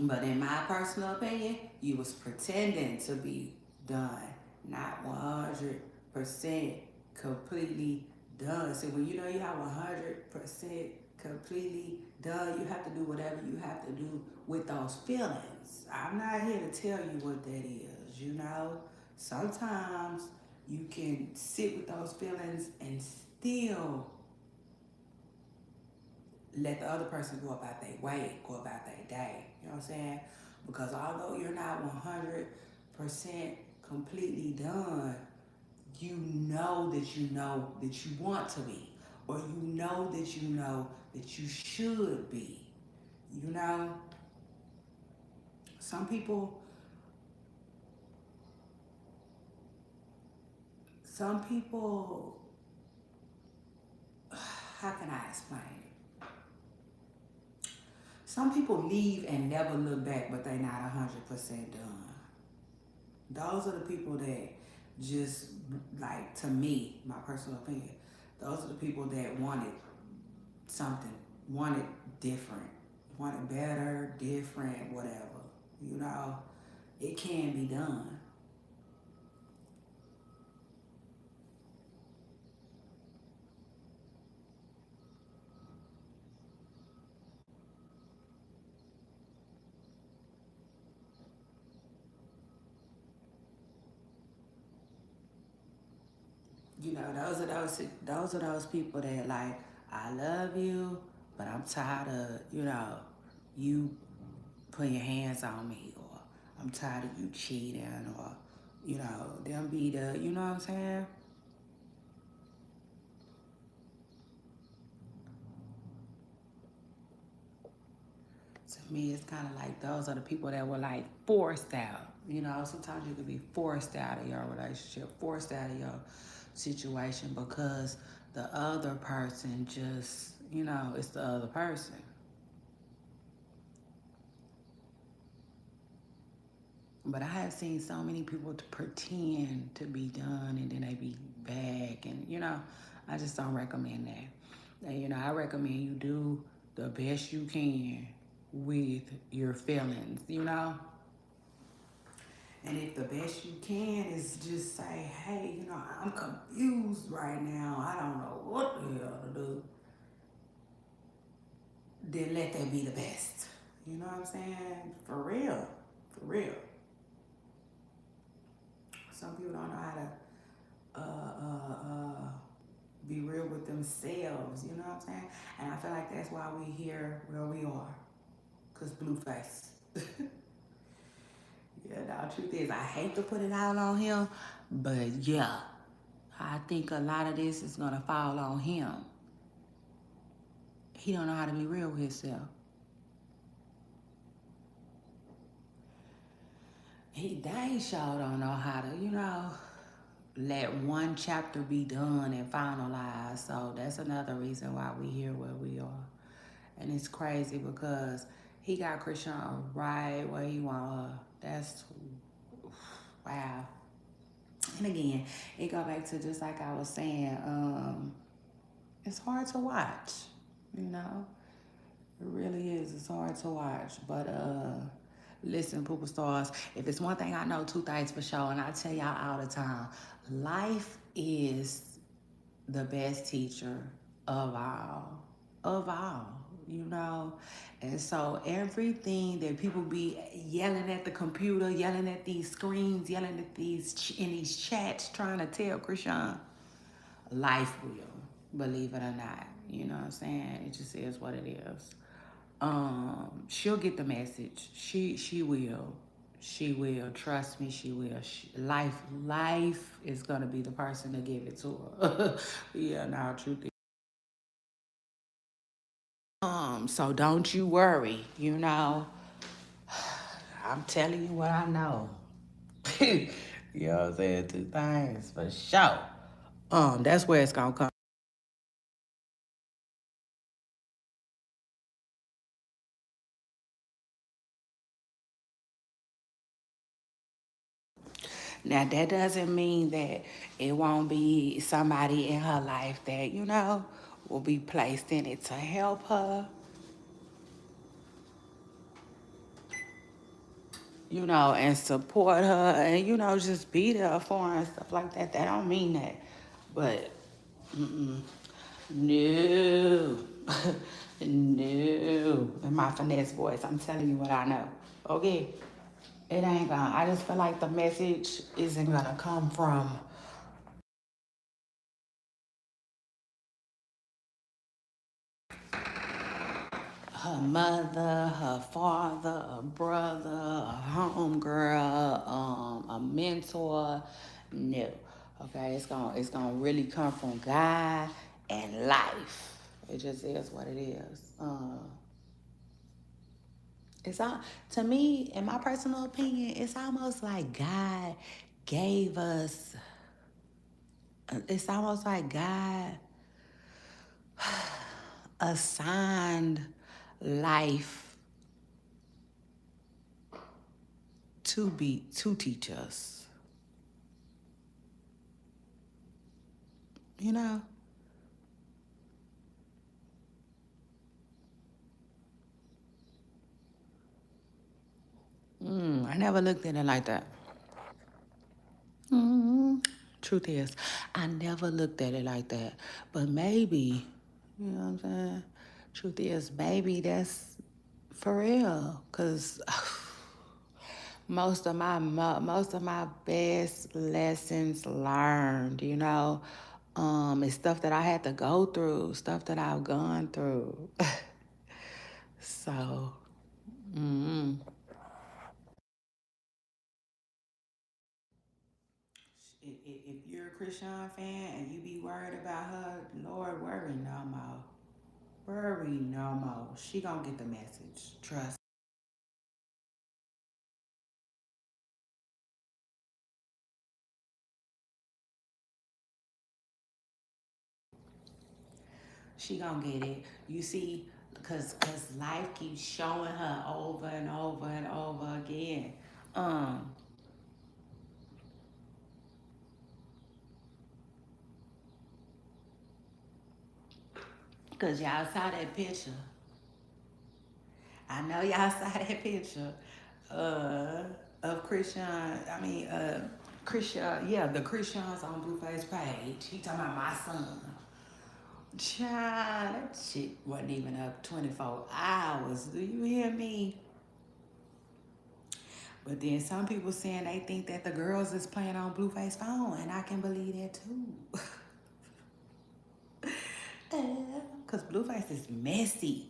But in my personal opinion, you was pretending to be done, not 100% completely done. So when you know you have 100% completely done, you have to do whatever you have to do with those feelings. I'm not here to tell you what that is. Sometimes you can sit with those feelings and still let the other person go about their way, go about their day. You know what I'm saying? Because although you're not 100% completely done, you know that you want to be, or you know that you should be. You know, some people, some people, how can I explain it? Some people leave and never look back, but they're not 100% done. Those are the people that just, like, to me, my personal opinion, those are the people that wanted something, wanted different, wanted better, different, whatever. You know, it can be done. Those are those people that, like, I love you, but I'm tired of you putting your hands on me, or I'm tired of you cheating, or them be the, you know what I'm saying. To me, it's kind of like those are the people that were, like, forced out. Sometimes you can be forced out of your relationship, forced out of your situation because the other person just, it's the other person. But I have seen so many people to pretend to be done and then they be back. And, I just don't recommend that. And, I recommend you do the best you can with your feelings. And if the best you can is just say, hey, I'm confused right now. I don't know what the hell to do. Then let that be the best. You know what I'm saying? For real. For real. Some people don't know how to be real with themselves. You know what I'm saying? And I feel like that's why we here where we are. Because Blueface. Yeah, the truth is, I hate to put it out on him, but yeah, I think a lot of this is gonna fall on him. He don't know how to be real with himself. He dang sure don't know how to, let one chapter be done and finalized. So that's another reason why we here where we are. And it's crazy because he got Christian right where he want her. That's wow. And again, it go back to just like I was saying, it's hard to watch, you know. It really is. It's hard to watch. But listen, Pooper Stars, if it's one thing I know, two things for sure, and I tell y'all all the time, life is the best teacher of all. Of all. And so everything that people be yelling at the computer, yelling at these screens, yelling at in these chats, trying to tell Krishan, life will, believe it or not. You know what I'm saying? It just is what it is. She'll get the message. She will. She will. Trust me, she will. Life is gonna be the person to give it to her. Yeah, now truth is. So don't you worry. I'm telling you what I know. You know what I'm saying? Two things for sure. That's where it's gonna come. Now that doesn't mean that it won't be somebody in her life that, will be placed in it to help her, and support her and, just be there for her and stuff like that. That don't mean that. But no. No. In my finesse voice, I'm telling you what I know. Okay? It ain't gonna. I just feel like the message isn't gonna come from her mother, her father, a brother, a homegirl, a mentor. No. Okay, it's gonna really come from God and life. It just is what it is. It's all to me, in my personal opinion, it's almost like God gave us. It's almost like God assigned life to teach us. You know, I never looked at it like that. Truth is, I never looked at it like that. But maybe, you know what I'm saying? Truth is, maybe that's for real. Cause most of my best lessons learned, is stuff that I had to go through, stuff that I've gone through. So, if you're a Christian fan and you be worried about her, Lord, worry no more. Worry no more. She gonna get the message. Trust. She gonna get it. You see, cause life keeps showing her over and over and over again. Um, cause y'all saw that picture. I know y'all saw that picture uh, of Christian. I mean, Christian. Yeah, the Christians on Blueface page. He talking about my son. Child, that shit wasn't even up 24 hours. Do you hear me? But then some people saying they think that the girls is playing on Blueface phone, and I can believe that too. Cause Blueface is messy.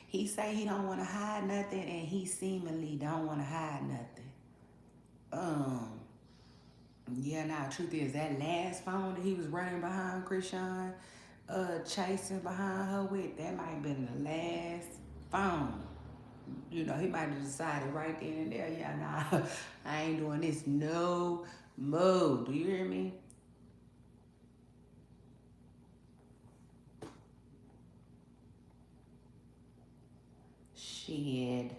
He say he don't want to hide nothing, and he seemingly don't want to hide nothing. Um, yeah, nah, truth is that last phone that he was running behind Krishan, chasing behind her with, that might have been the last phone. He might have decided right then and there, yeah, nah, I ain't doing this no more. Do you hear me? Shit.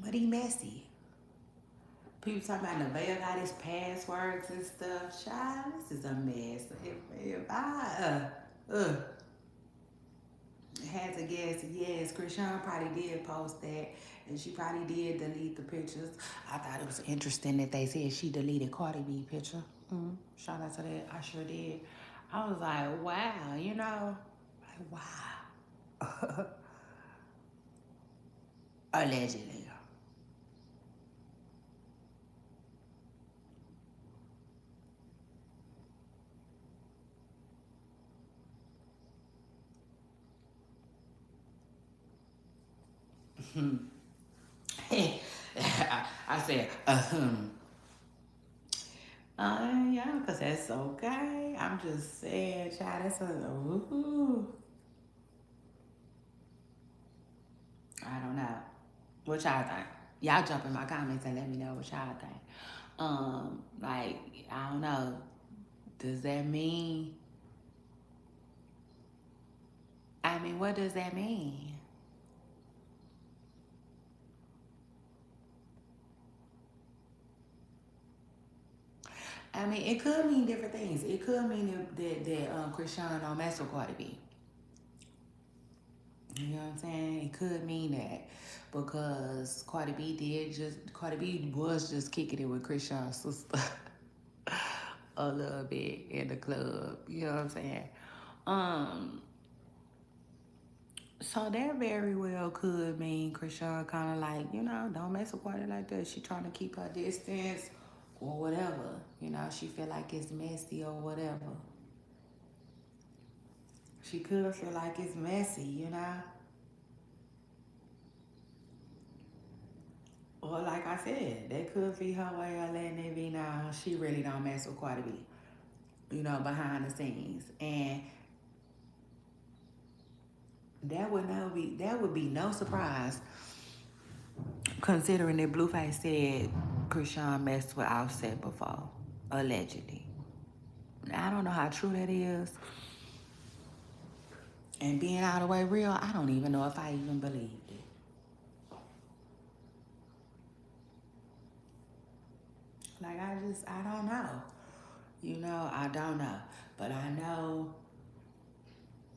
But he messy. People talking about Nevaeh got his passwords and stuff. Child, this is a mess. If I had to guess, yes, Krishan probably did post that, and she probably did delete the pictures. I thought it was interesting that they said she deleted Cardi B picture. Shout out to that. I sure did. I was like, wow, like wow. Allegedly. I said, yeah, because that's okay. I'm just saying, child, that's a, ooh. What y'all think? Y'all jump in my comments and let me know what y'all think. Like, I don't know. Does that mean, I mean, what does that mean? I mean, it could mean different things. It could mean that Christian don't mess with Cardi B. You know what I'm saying? It could mean that because Cardi B was just kicking it with Christian's sister a little bit in the club. You know what I'm saying? Um, so that very well could mean Christian kind of like, don't mess with Cardi like that. She trying to keep her distance or whatever. She feel like it's messy or whatever. She could feel like it's messy. Or like I said, that could be her way of letting it be now she really don't mess with Cardi B, behind the scenes. And that would be no surprise considering that Blueface said Krishan messed with Offset before, allegedly. I don't know how true that is. And being all the way real, I don't even know if I even believed it. Like I don't know. I don't know. But I know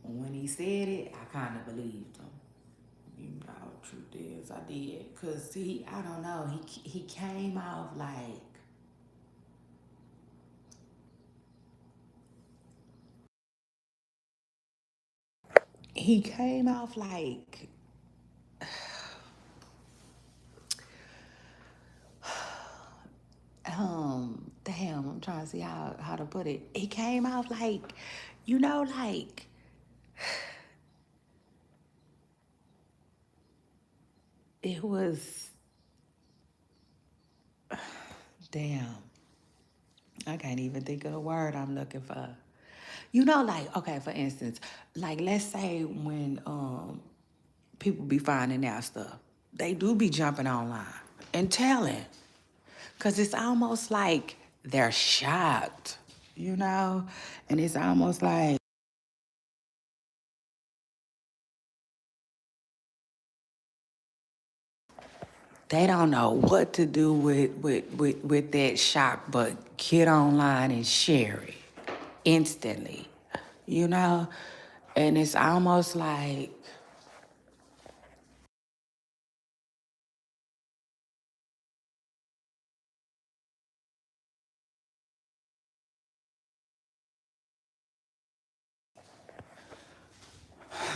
when he said it, I kind of believed him. Truth is, I did. Cause I don't know. He came off like he came off like damn. I'm trying to see how to put it. He came off like, like it was damn. I can't even think of the word I'm looking for. Like, okay, for instance, like let's say when people be finding out stuff, they do be jumping online and telling. Cause it's almost like they're shocked. And it's almost like they don't know what to do with that shock, but get online and share it instantly, you know? And it's almost like,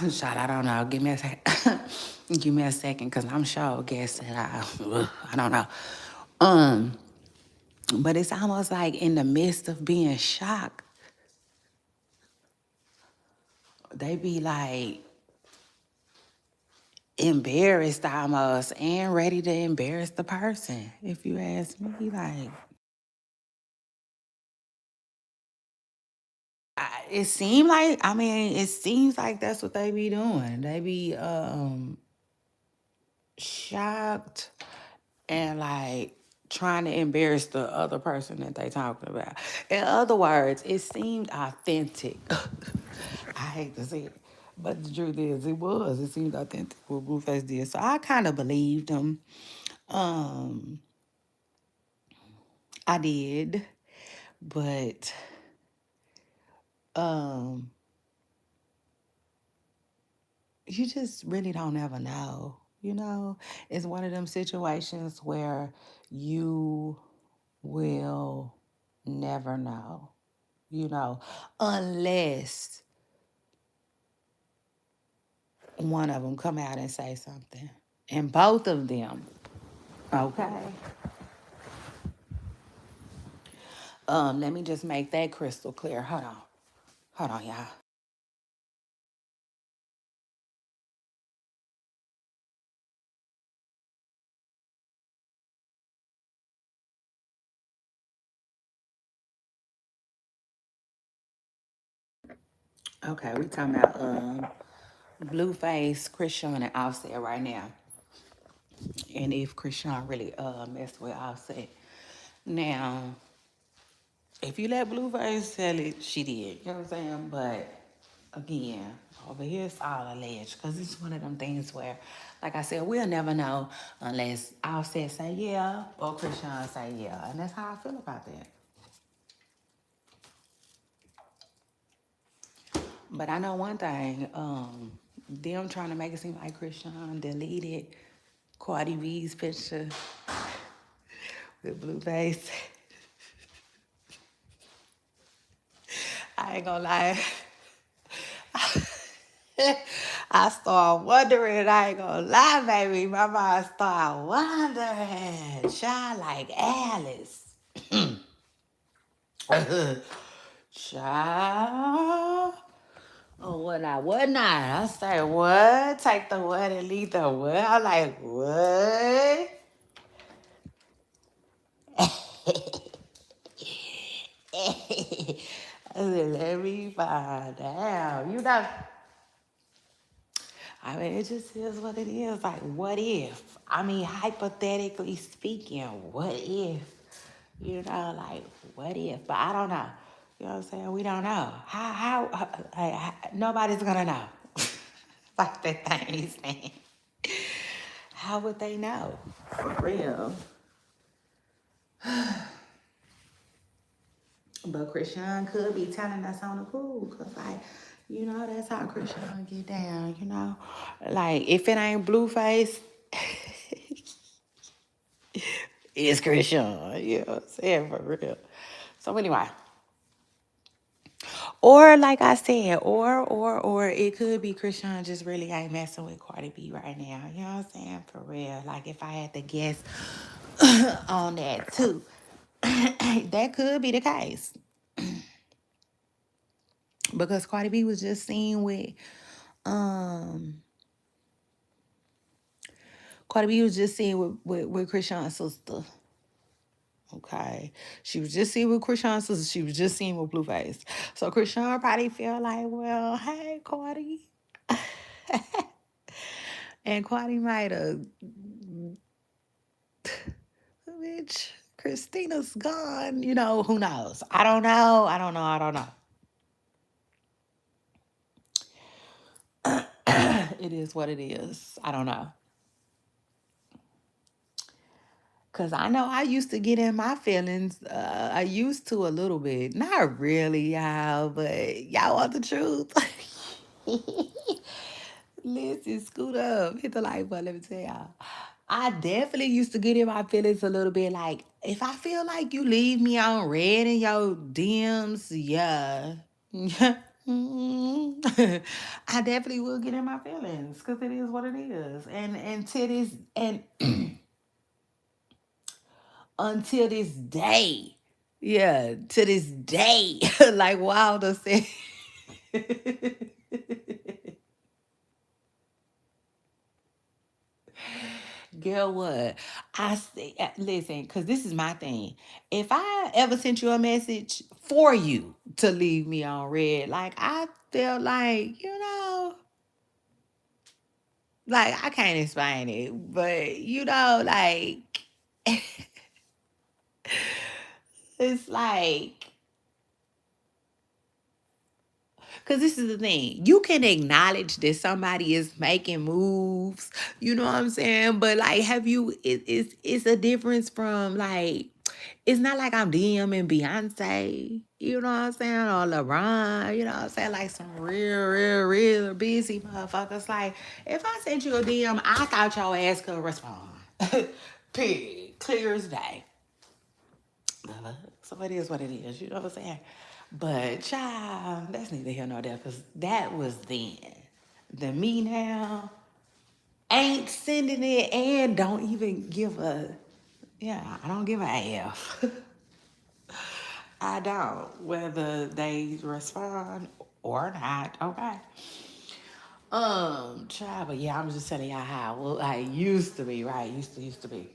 shot, I don't know. Give me a second. Give me a second, cause I'm sure guessing. I don't know. Um, but it's almost like in the midst of being shocked, they be like embarrassed almost and ready to embarrass the person. If you ask me, like it seems like that's what they be doing. They be shocked and like trying to embarrass the other person that they talking about. In other words, it seemed authentic. I hate to say it, but the truth is, it was. It seemed authentic what Blueface did, so I kind of believed him. Um, I did, but um, you just really don't ever know. It's one of them situations where you will never know, unless one of them come out and say something. And both of them, okay? Let me just make that crystal clear. Hold on. Hold on, y'all. Okay, we talking about Blueface, Christian, and Offset right now. and if Christian really messed with Offset. Now, if you let Blueface tell it, she did. You know what I'm saying? But again, over here it's all alleged because it's one of them things where, like I said, we'll never know unless Offset say yeah or Christian say yeah, and that's how I feel about that. But I know one thing, them trying to make it seem like Christian deleted Cardi B's picture with Blueface. I ain't gonna lie. I start wondering, I ain't gonna lie, baby. My mind start wondering. Child like Alice. Child. Oh, what not? I say, what? Take the what and leave the what? I'm like, what? I said, let me find out. You know, I mean, it just is what it is. Like, what if? I mean, hypothetically speaking, what if? You know, like, what if? But I don't know. You know what I'm saying? We don't know. Nobody's gonna know. Like that thing he's saying. How would they know? For real. But Christian could be telling us on the cool, cause like, you know, that's how Christian get down, you know. Like if it ain't Blueface, it's Christian. You know what I'm saying? For real. So anyway. Or like I said, or it could be Christian just really ain't messing with Cardi B right now. You know what I'm saying? For real. Like if I had to guess on that too. That could be the case. Because Cardi B was just seen with um Cardi B was just seen with Krishan's sister. Okay. She was just seen with Krishan's sister. She was just seen with Blueface. So Krishan probably feel like, well, hey, Cardi. And Cardi might have, bitch, Christina's gone. You know, who knows? I don't know. It is what it is. I don't know. Cause I know I used to get in my feelings. I used to a little bit. Not really, y'all, but y'all want the truth. Listen, scoot up. Hit the like button. Let me tell y'all. I definitely used to get in my feelings a little bit. Like, if I feel like you leave me on red in your DMs, yeah. I definitely will get in my feelings because it is what it is. And to this and until this day. Yeah, to this day. Like Wilder said. Girl, what? I say, listen, because this is my thing. If I ever sent you a message for you to leave me on red, like I felt like, like I can't explain it, but like it's like, because this is the thing. You can acknowledge that somebody is making moves. You know what I'm saying? But like, it's a difference from like, it's not like I'm DMing Beyonce. You know what I'm saying? Or LeBron. You know what I'm saying? Like some real busy motherfuckers. Like, if I sent you a DM, I thought your ass could respond. Period. Clear as day. So it is what it is, you know what I'm saying? But child, that's neither here nor there, because that was then. The me now ain't sending it and don't even give a, yeah, I don't give a F. I don't. Whether they respond or not, okay. Child, but yeah, I'm just telling y'all how I used to be, right? Used to be.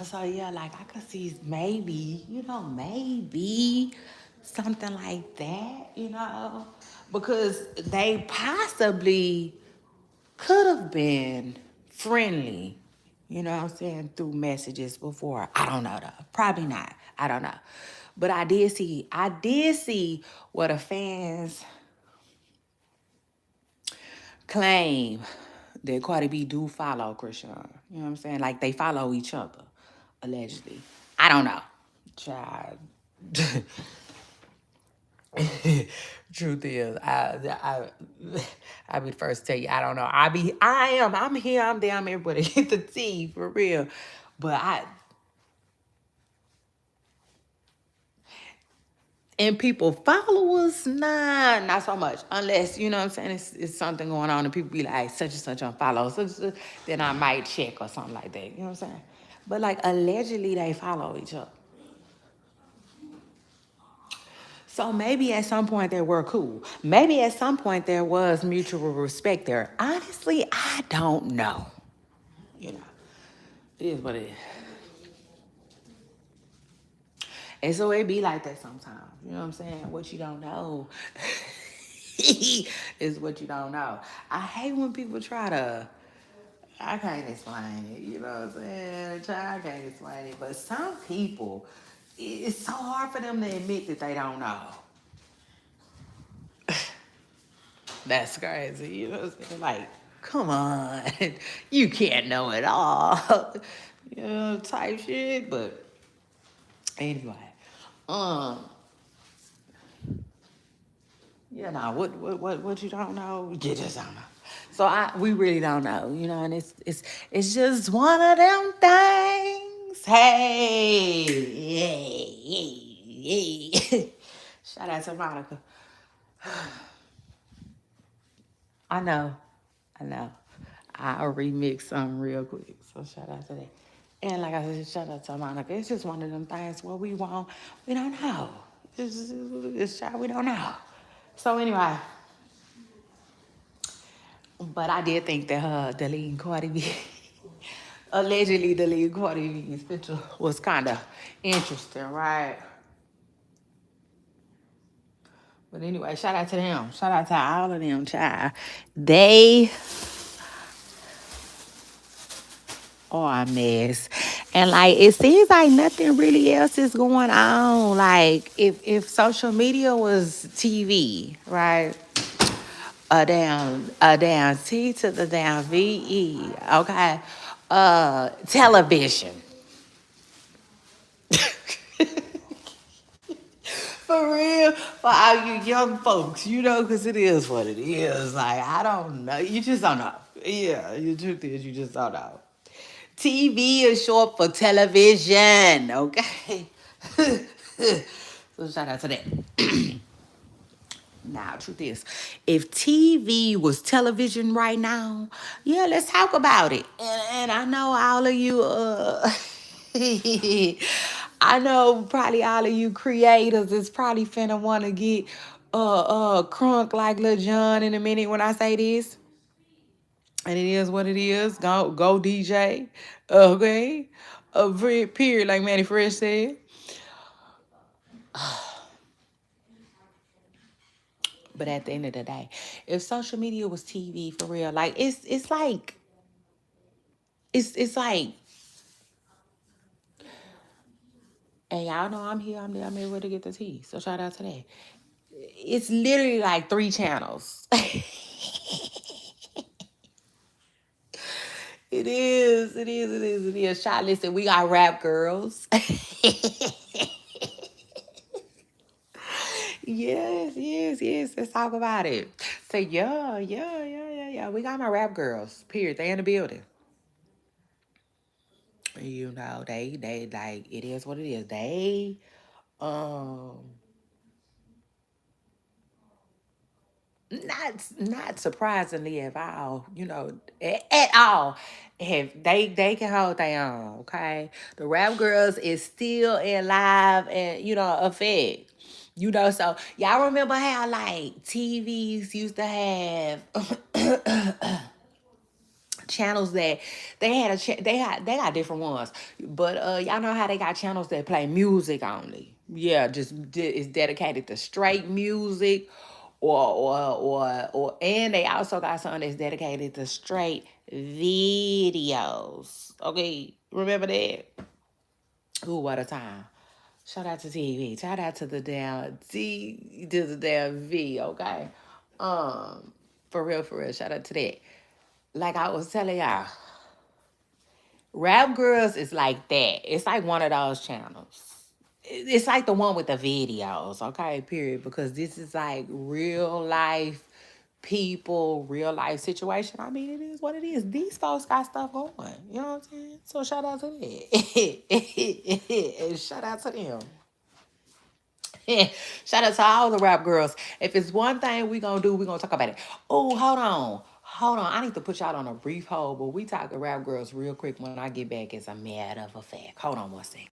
So yeah, like I could see maybe, maybe something like that, because they possibly could have been friendly, you know what I'm saying, through messages before. I don't know though. Probably not. I don't know. But I did see what the fans claim that Cardi B do follow Christian. You know what I'm saying? Like they follow each other, allegedly. I don't know. Child. Truth is, I be the first to tell you I don't know. I'm here, I'm there, I'm everybody get the tea for real. But and people followers, nah, not so much. Unless, you know what I'm saying, it's something going on and people be like, such and such unfollow, such and such, then I might check or something like that. You know what I'm saying? But like allegedly they follow each other. So maybe at some point they were cool. Maybe at some point there was mutual respect there. Honestly, I don't know. You know, it is what it is. And so it be like that sometimes. You know what I'm saying? What you don't know is what you don't know. I hate when people try to. I can't explain it. You know what I'm saying? I can't explain it. But some people, it's so hard for them to admit that they don't know. That's crazy. You know what I'm saying? Like, come on. You can't know it all. You know, type shit. But anyway. Um, Yeah, no, what you don't know, you just don't know. So we really don't know, you know, and it's just one of them things. Hey, hey, hey. Shout out to Monica. I know, I know. I'll remix something real quick. So shout out to that. And like I said, shout out to Monica. It's just one of them things where we don't know. It's we don't know. So anyway, but I did think that her deleting Cardi B, allegedly deleting Cardi B's picture was kind of interesting, right? But anyway, shout out to them. Shout out to all of them, child. They are a mess. And like it seems like nothing really else is going on. Like if social media was TV, right? A damn T to the damn VE, okay? Television. For real, for all you young folks, you know, because it is what it is. Like, I don't know. You just don't know. Yeah, the truth is, you just don't know. TV is short for television, okay? So, shout out to that. Now, truth is, if TV was television right now, yeah, let's talk about it. And I know all of you, I know probably all of you creators is probably finna want to get crunk like Lil Jon in a minute when I say this. And it is what it is. Go DJ. Okay. Period, like Manny Fresh said. But at the end of the day, if social media was TV for real, like it's like it's like, and y'all know I'm here, I'm there, I'm able to get the tea. So shout out to that. It's literally like 3 channels. It is. Shot listen, we got rap girls. Yes. Let's talk about it. So yeah. We got my rap girls. Period. They in the building. You know, they like it is what it is. They um not surprisingly at all, you know, at all. If they can hold their own, okay. The rap girls is still in live and effect. You know, so y'all remember how like TVs used to have channels that they had they got different ones, but y'all know how they got channels that play music only. Yeah, it's dedicated to straight music, or and they also got something that's dedicated to straight videos. Okay, remember that? Ooh, what a time. Shout out to TV. Shout out to the damn T to the damn V, okay? Um, for real, for real. Shout out to that. Like I was telling y'all, Rap Girls is like that. It's like one of those channels. It's like the one with the videos, okay, period. Because this is like real life people, real life situation. I mean, it is what it is. These folks got stuff going. You know what I'm saying? So shout out to that. And shout out to them. Shout out to all the rap girls. If it's one thing we gonna do, we gonna talk about it. Oh, hold on. Hold on. I need to put y'all on a brief hold, but we talk to rap girls real quick when I get back as a matter of fact. Hold on one second.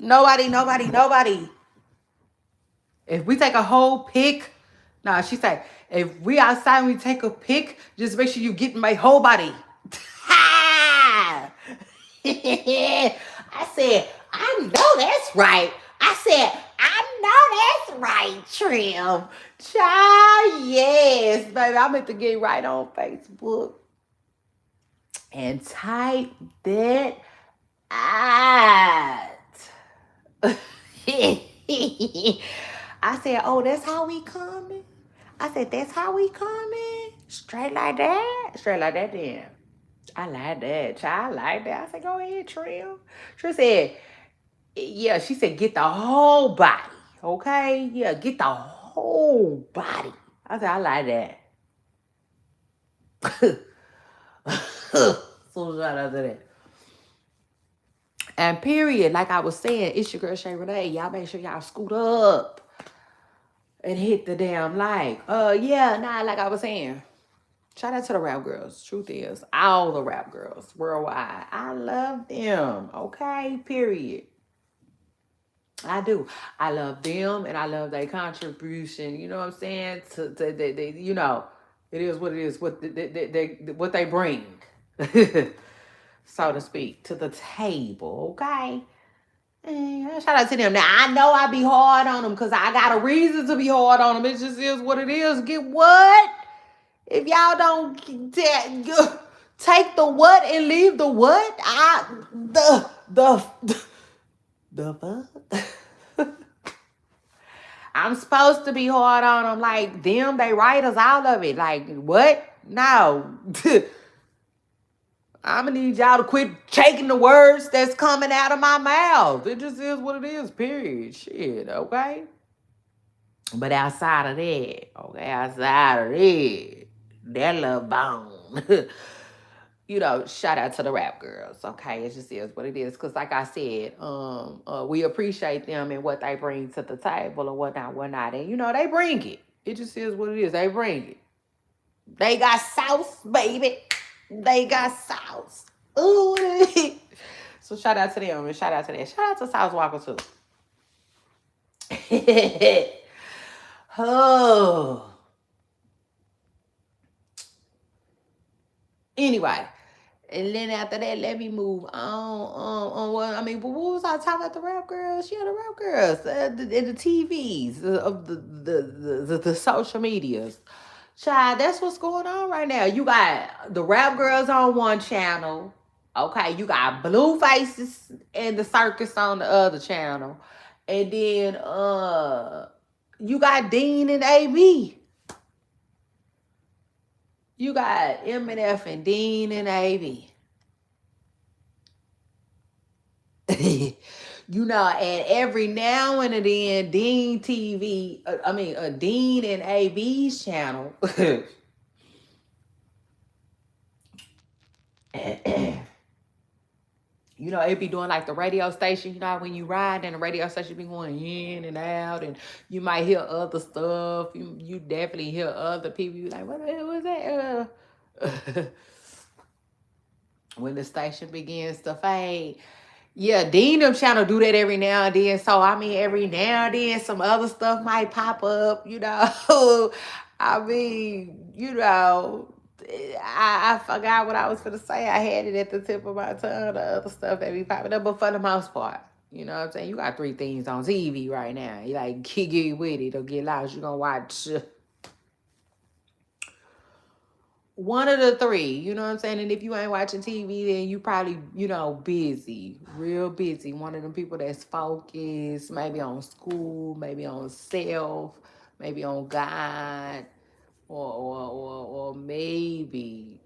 Nobody. If we take a whole pic, nah, she said, if we outside and we take a pic, just make sure you get my whole body. Ha! I said, I know that's right. I said, I know that's right, Trim. Child, yes, baby. I meant to get right on Facebook and type that out. I said, oh, that's how we coming? I said, that's how we coming? Straight like that? Straight like that then. I like that. Child, I like that. I said, go ahead, Trim. She said, yeah, she said, get the whole body. Okay? Yeah, get the whole body. I said, I like that. So shout out to that. And period, like I was saying, it's your girl Shay Renee. Y'all make sure y'all scoot up and hit the damn like. Like I was saying. Shout out to the rap girls. Truth is, all the rap girls worldwide. I love them. Okay, period. I do. I love them and I love their contribution. You know what I'm saying? You know, it is what it is. What they bring, so to speak, to the table. Okay. Shout out to them. Now I know I be hard on them because I got a reason to be hard on them. It just is what it is. Get what? If y'all don't take the what and leave the what, the fuck. I'm supposed to be hard on them. Like them, they write us all of it. Like what? No. I'm gonna need y'all to quit taking the words that's coming out of my mouth. It just is what it is, period. Shit, okay? But outside of that, that little bone. You know, shout out to the rap girls. Okay, it just is what it is. Cause like I said, we appreciate them and what they bring to the table and whatnot. And you know, they bring it. It just is what it is. They bring it. They got sauce, baby. They got sauce. Ooh. So shout out to them and shout out to that. Shout out to South Walker too. Oh. Anyway, and then after that, let me move on. What I mean, but what was I talking about? The rap girls? Yeah, the rap girls, the TVs, of the social medias. Child, that's what's going on right now. You got the rap girls on one channel. Okay, you got Bluefaces and the circus on the other channel. And then you got Dean and AB. You got MNF and Dean and AB. You know, and every now and then Dean TV, Dean and AB's channel. You know, it be doing like the radio station, you know, when you ride and the radio station be going in and out, and you might hear other stuff. You definitely hear other people. You like, what the hell was that? When the station begins to fade. Yeah, Dean them channel do that every now and then. So I mean, every now and then some other stuff might pop up, you know. I mean, you know, I forgot what I was gonna say. I had it at the tip of my tongue, the other stuff that be popping up, but for the most part, you know what I'm saying? You got 3 things on TV right now. You like get with it or get lost. You're gonna watch one of the 3, you know what I'm saying? And if you ain't watching TV, then you probably, you know, busy, real busy. One of them people that's focused, maybe on school, maybe on self, maybe on God, or maybe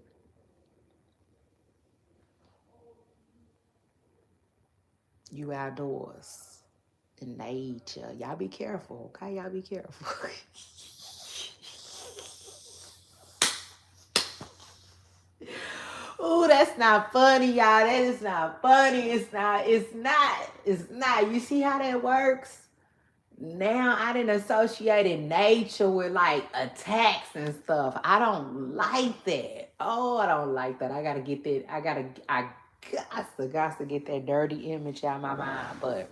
you outdoors in nature. Y'all be careful, okay? Y'all be careful. Oh, that's not funny, y'all. That is not funny. It's not. It's not. It's not. You see how that works? Now I didn't associate nature with like attacks and stuff. I don't like that. Oh, I don't like that. I gotta get that. I got to get that dirty image out of my mind. But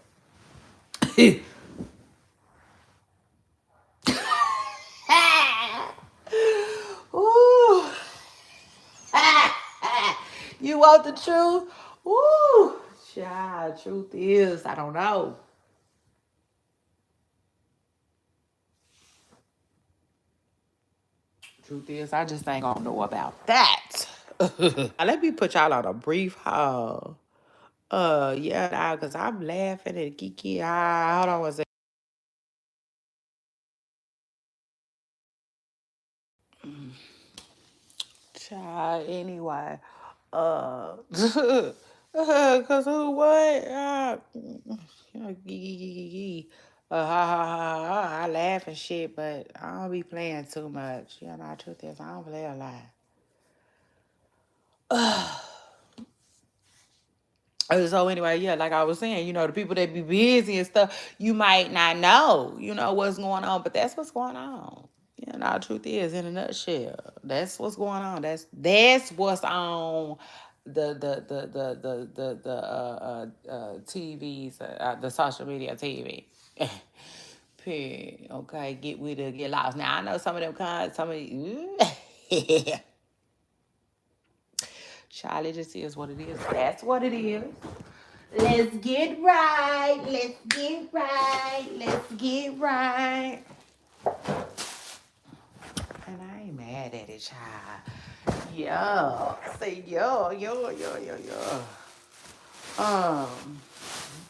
ooh. You want the truth? Ooh, child, truth is, I don't know. Truth is, I just ain't gonna know about that. Let me put y'all on a brief haul. Yeah, because I'm laughing at Kiki. Hold on one second. Child, anyway. Cause who what? I laugh and shit, but I don't be playing too much. You know, the truth is, I don't play a lot. So anyway, yeah, like I was saying, you know, the people that be busy and stuff, you might not know, you know, what's going on, but that's what's going on. You know, the truth is, in a nutshell, that's what's going on. That's what's on the TVs, the social media TV. Period. Okay, get with it, get lost. Now I know some of them kinds, some of Charlie just is what it is. That's what it is. Let's get right. Let's get right. Let's get right. And I ain't mad at it, child. Yo. Say yo.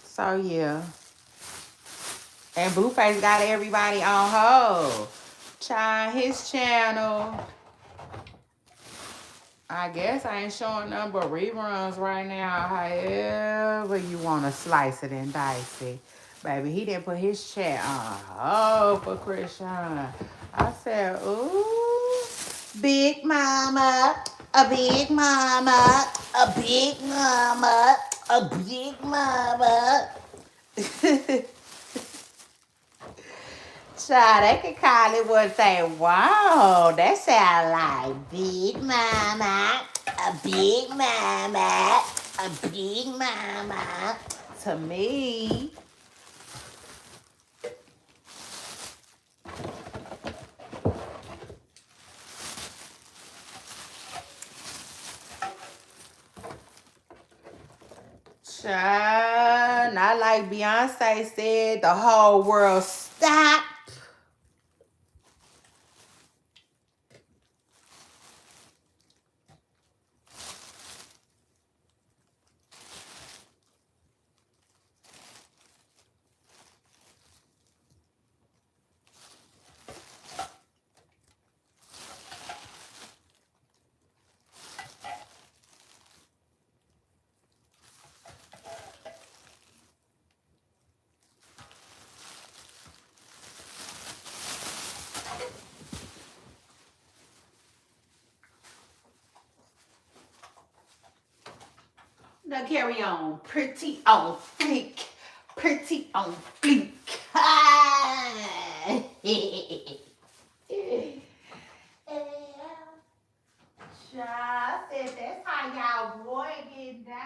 So yeah. And Blueface got everybody on hold. Child, his channel. I guess I ain't showing number of reruns right now. However you want to slice it and dice it. Baby, he didn't put his chat on. Oh, for Christian. I said, ooh, big mama, a big mama, a big mama, a big mama. Child, they could call it one say, wow, that sound like big mama, a big mama, a Big Mama. To me. Child, not like Beyonce said, the whole world stop. Now carry on. Pretty on fleek. Pretty on fleek. Child, I said that's how y'all boy get down.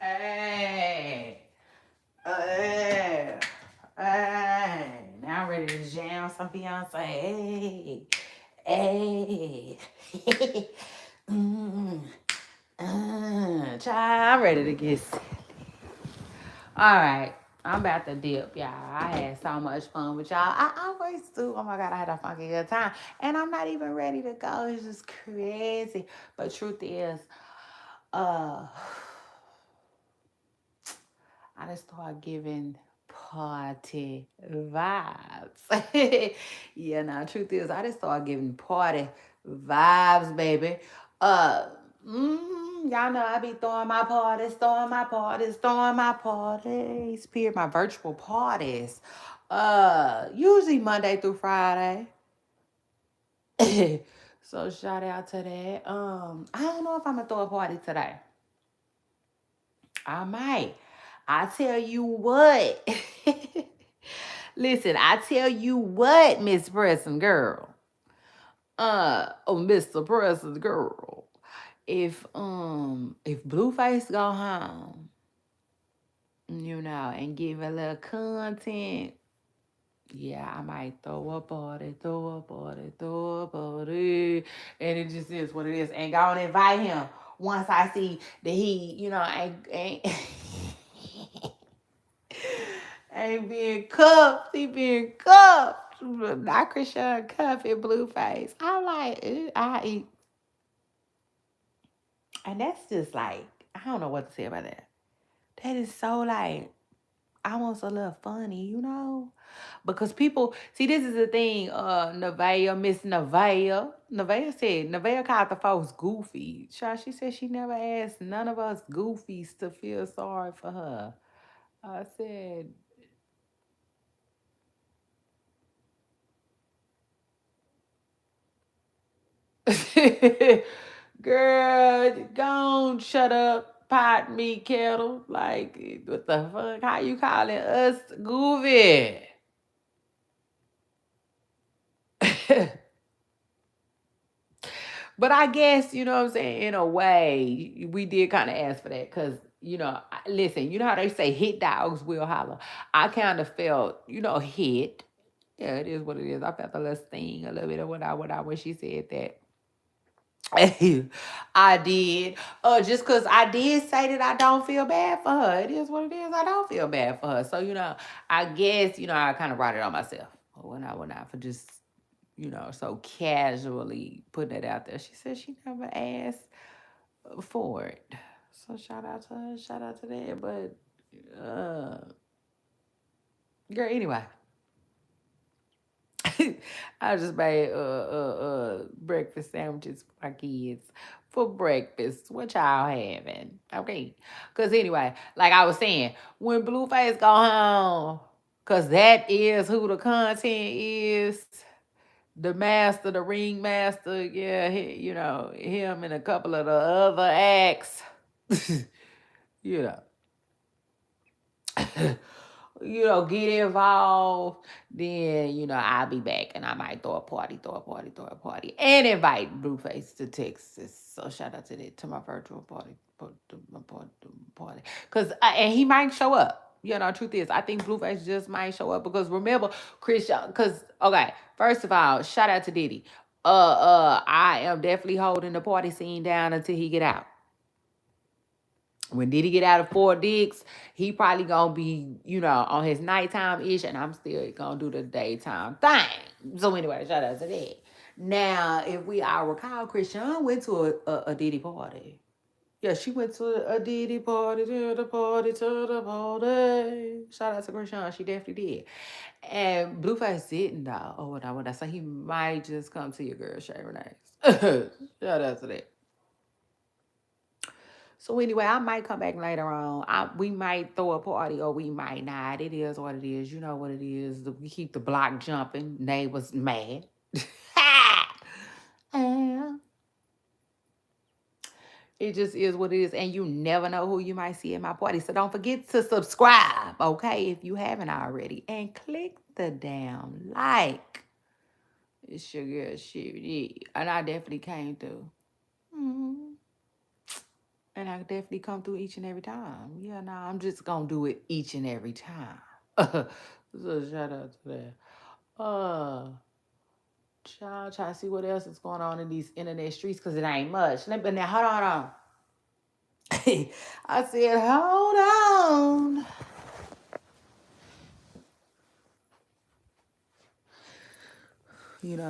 Hey. Hey. Hey. Now I'm ready to jam some Beyonce. Hey. Hey. mm. Child, I'm ready to get silly. All right. I'm about to dip, y'all. I had so much fun with y'all. I always do. Oh my God, I had a funky good time. And I'm not even ready to go. It's just crazy. But truth is, uh, I just start giving party vibes. Yeah, now truth is, I just start giving party vibes, baby. Uh, y'all know I be throwing my parties, throwing my parties. Period, my virtual parties. Usually Monday through Friday. So shout out to that. I don't know if I'm gonna throw a party today. I might. I tell you what. Listen, I tell you what, Miss Preston girl. Oh, Mr. Preston girl. If Blueface go home, and give a little content, yeah, I might throw a party, throw a party, throw a party. And it just is what it is. And go and invite him once I see that he, ain't ain't being cuffed. He being cuffed. Not Christian cuff and Blueface. I'm like, I eat. And that's just like, I don't know what to say about that. That is so like almost a little funny. Because people see this is the thing, Nevaeh, Miss Nevaeh. Nevaeh called the folks goofy. She said she never asked none of us goofies to feel sorry for her. I said, girl, go on, shut up, pot me kettle. Like, what the fuck? How you calling us goofy? But I guess, you know what I'm saying, in a way, we did kind of ask for that because, listen, you know how they say hit dogs will holler. I kind of felt, hit. Yeah, it is what it is. I felt a little sting, a little bit of when she said that. I did. Just because I did say that I don't feel bad for her. It is what it is. I don't feel bad for her. So, I guess, I kind of brought it on myself. When I for just so casually putting it out there. She said she never asked for it. So shout out to her, shout out to that. But girl, anyway. I just made breakfast sandwiches for my kids for breakfast. What y'all having? Okay. Cause anyway, like I was saying, when Blueface go home, cause that is who the content is. The master, the ring master, yeah, him and a couple of the other acts, you know. get involved, then, I'll be back and I might throw a party, and invite Blueface to Texas. So shout out to that, to my virtual party, and he might show up. Truth is, I think Blueface just might show up because remember, Christian, because, okay, first of all, shout out to Diddy. I am definitely holding the party scene down until he get out. When Diddy get out of Fort Dix, he probably gonna be, on his nighttime ish, and I'm still gonna do the daytime thing. So anyway, shout out to that. Now, if we all recall, Christian went to a Diddy party. Yeah, she went to a Diddy party, to the party, to the party. Shout out to Christian, she definitely did. And Blueface didn't though, or whatever. So he might just come to your girl Shay Renee's. Shout out to that. So anyway, I might come back later on. We might throw a party or we might not. It is what it is. You know what it is. We keep the block jumping. Neighbors mad. And it just is what it is. And you never know who you might see at my party. So don't forget to subscribe, okay, if you haven't already. And click the damn like. It's your girl shit. And I definitely came through. Mm-hmm. And I definitely come through each and every time. Yeah, nah, I'm just gonna do it each and every time. So shout out to that. Child, try to see what else is going on in these internet streets because it ain't much. But now, hold on. I said, hold on.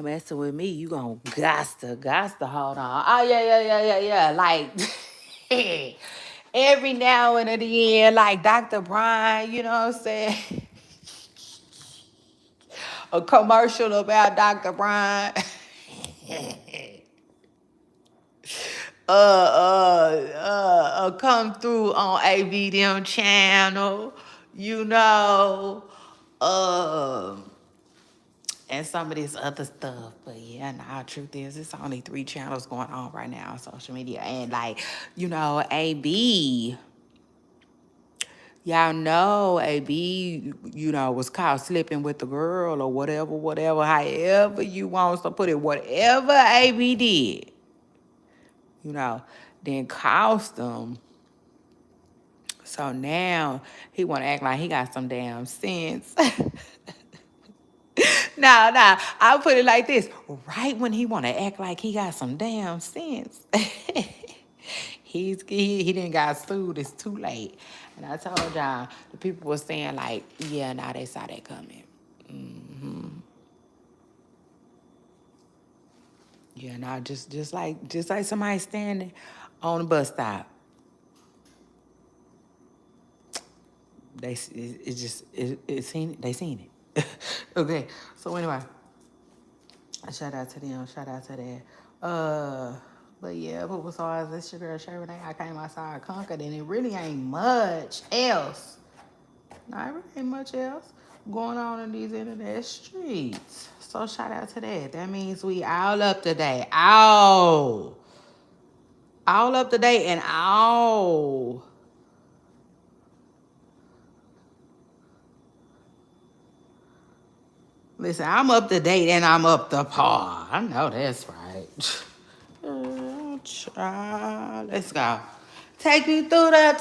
Messing with me, you gonna got to hold on. Oh, yeah. Like, every now and again, like Dr. Brian, you know what I'm saying? A commercial about Dr. Brian. Come through on AVDM channel, and some of this other stuff. But yeah, nah, truth is, it's only 3 channels going on right now on social media. And like, AB, y'all know AB, was caught slipping with the girl or whatever, however you want to put it, whatever AB did, then cost them. So now he want to act like he got some damn sense. Nah, I'll put it like this. Right when he want to act like he got some damn sense, he didn't got sued. It's too late. And I told y'all, the people were saying like, yeah, now they saw that coming. Mm-hmm. Yeah, now just like somebody standing on the bus stop. They seen it. Okay, so anyway, shout out to them. Shout out to that. But yeah, but besides this, your girl Shay Renee, I came outside conquered, and it really ain't much else. Nah, it really ain't much else going on in these internet streets. So shout out to that. That means we all up to date. All up to date and all. Listen, I'm up to date and I'm up to par. I know that's right. Let's go. Take me through that.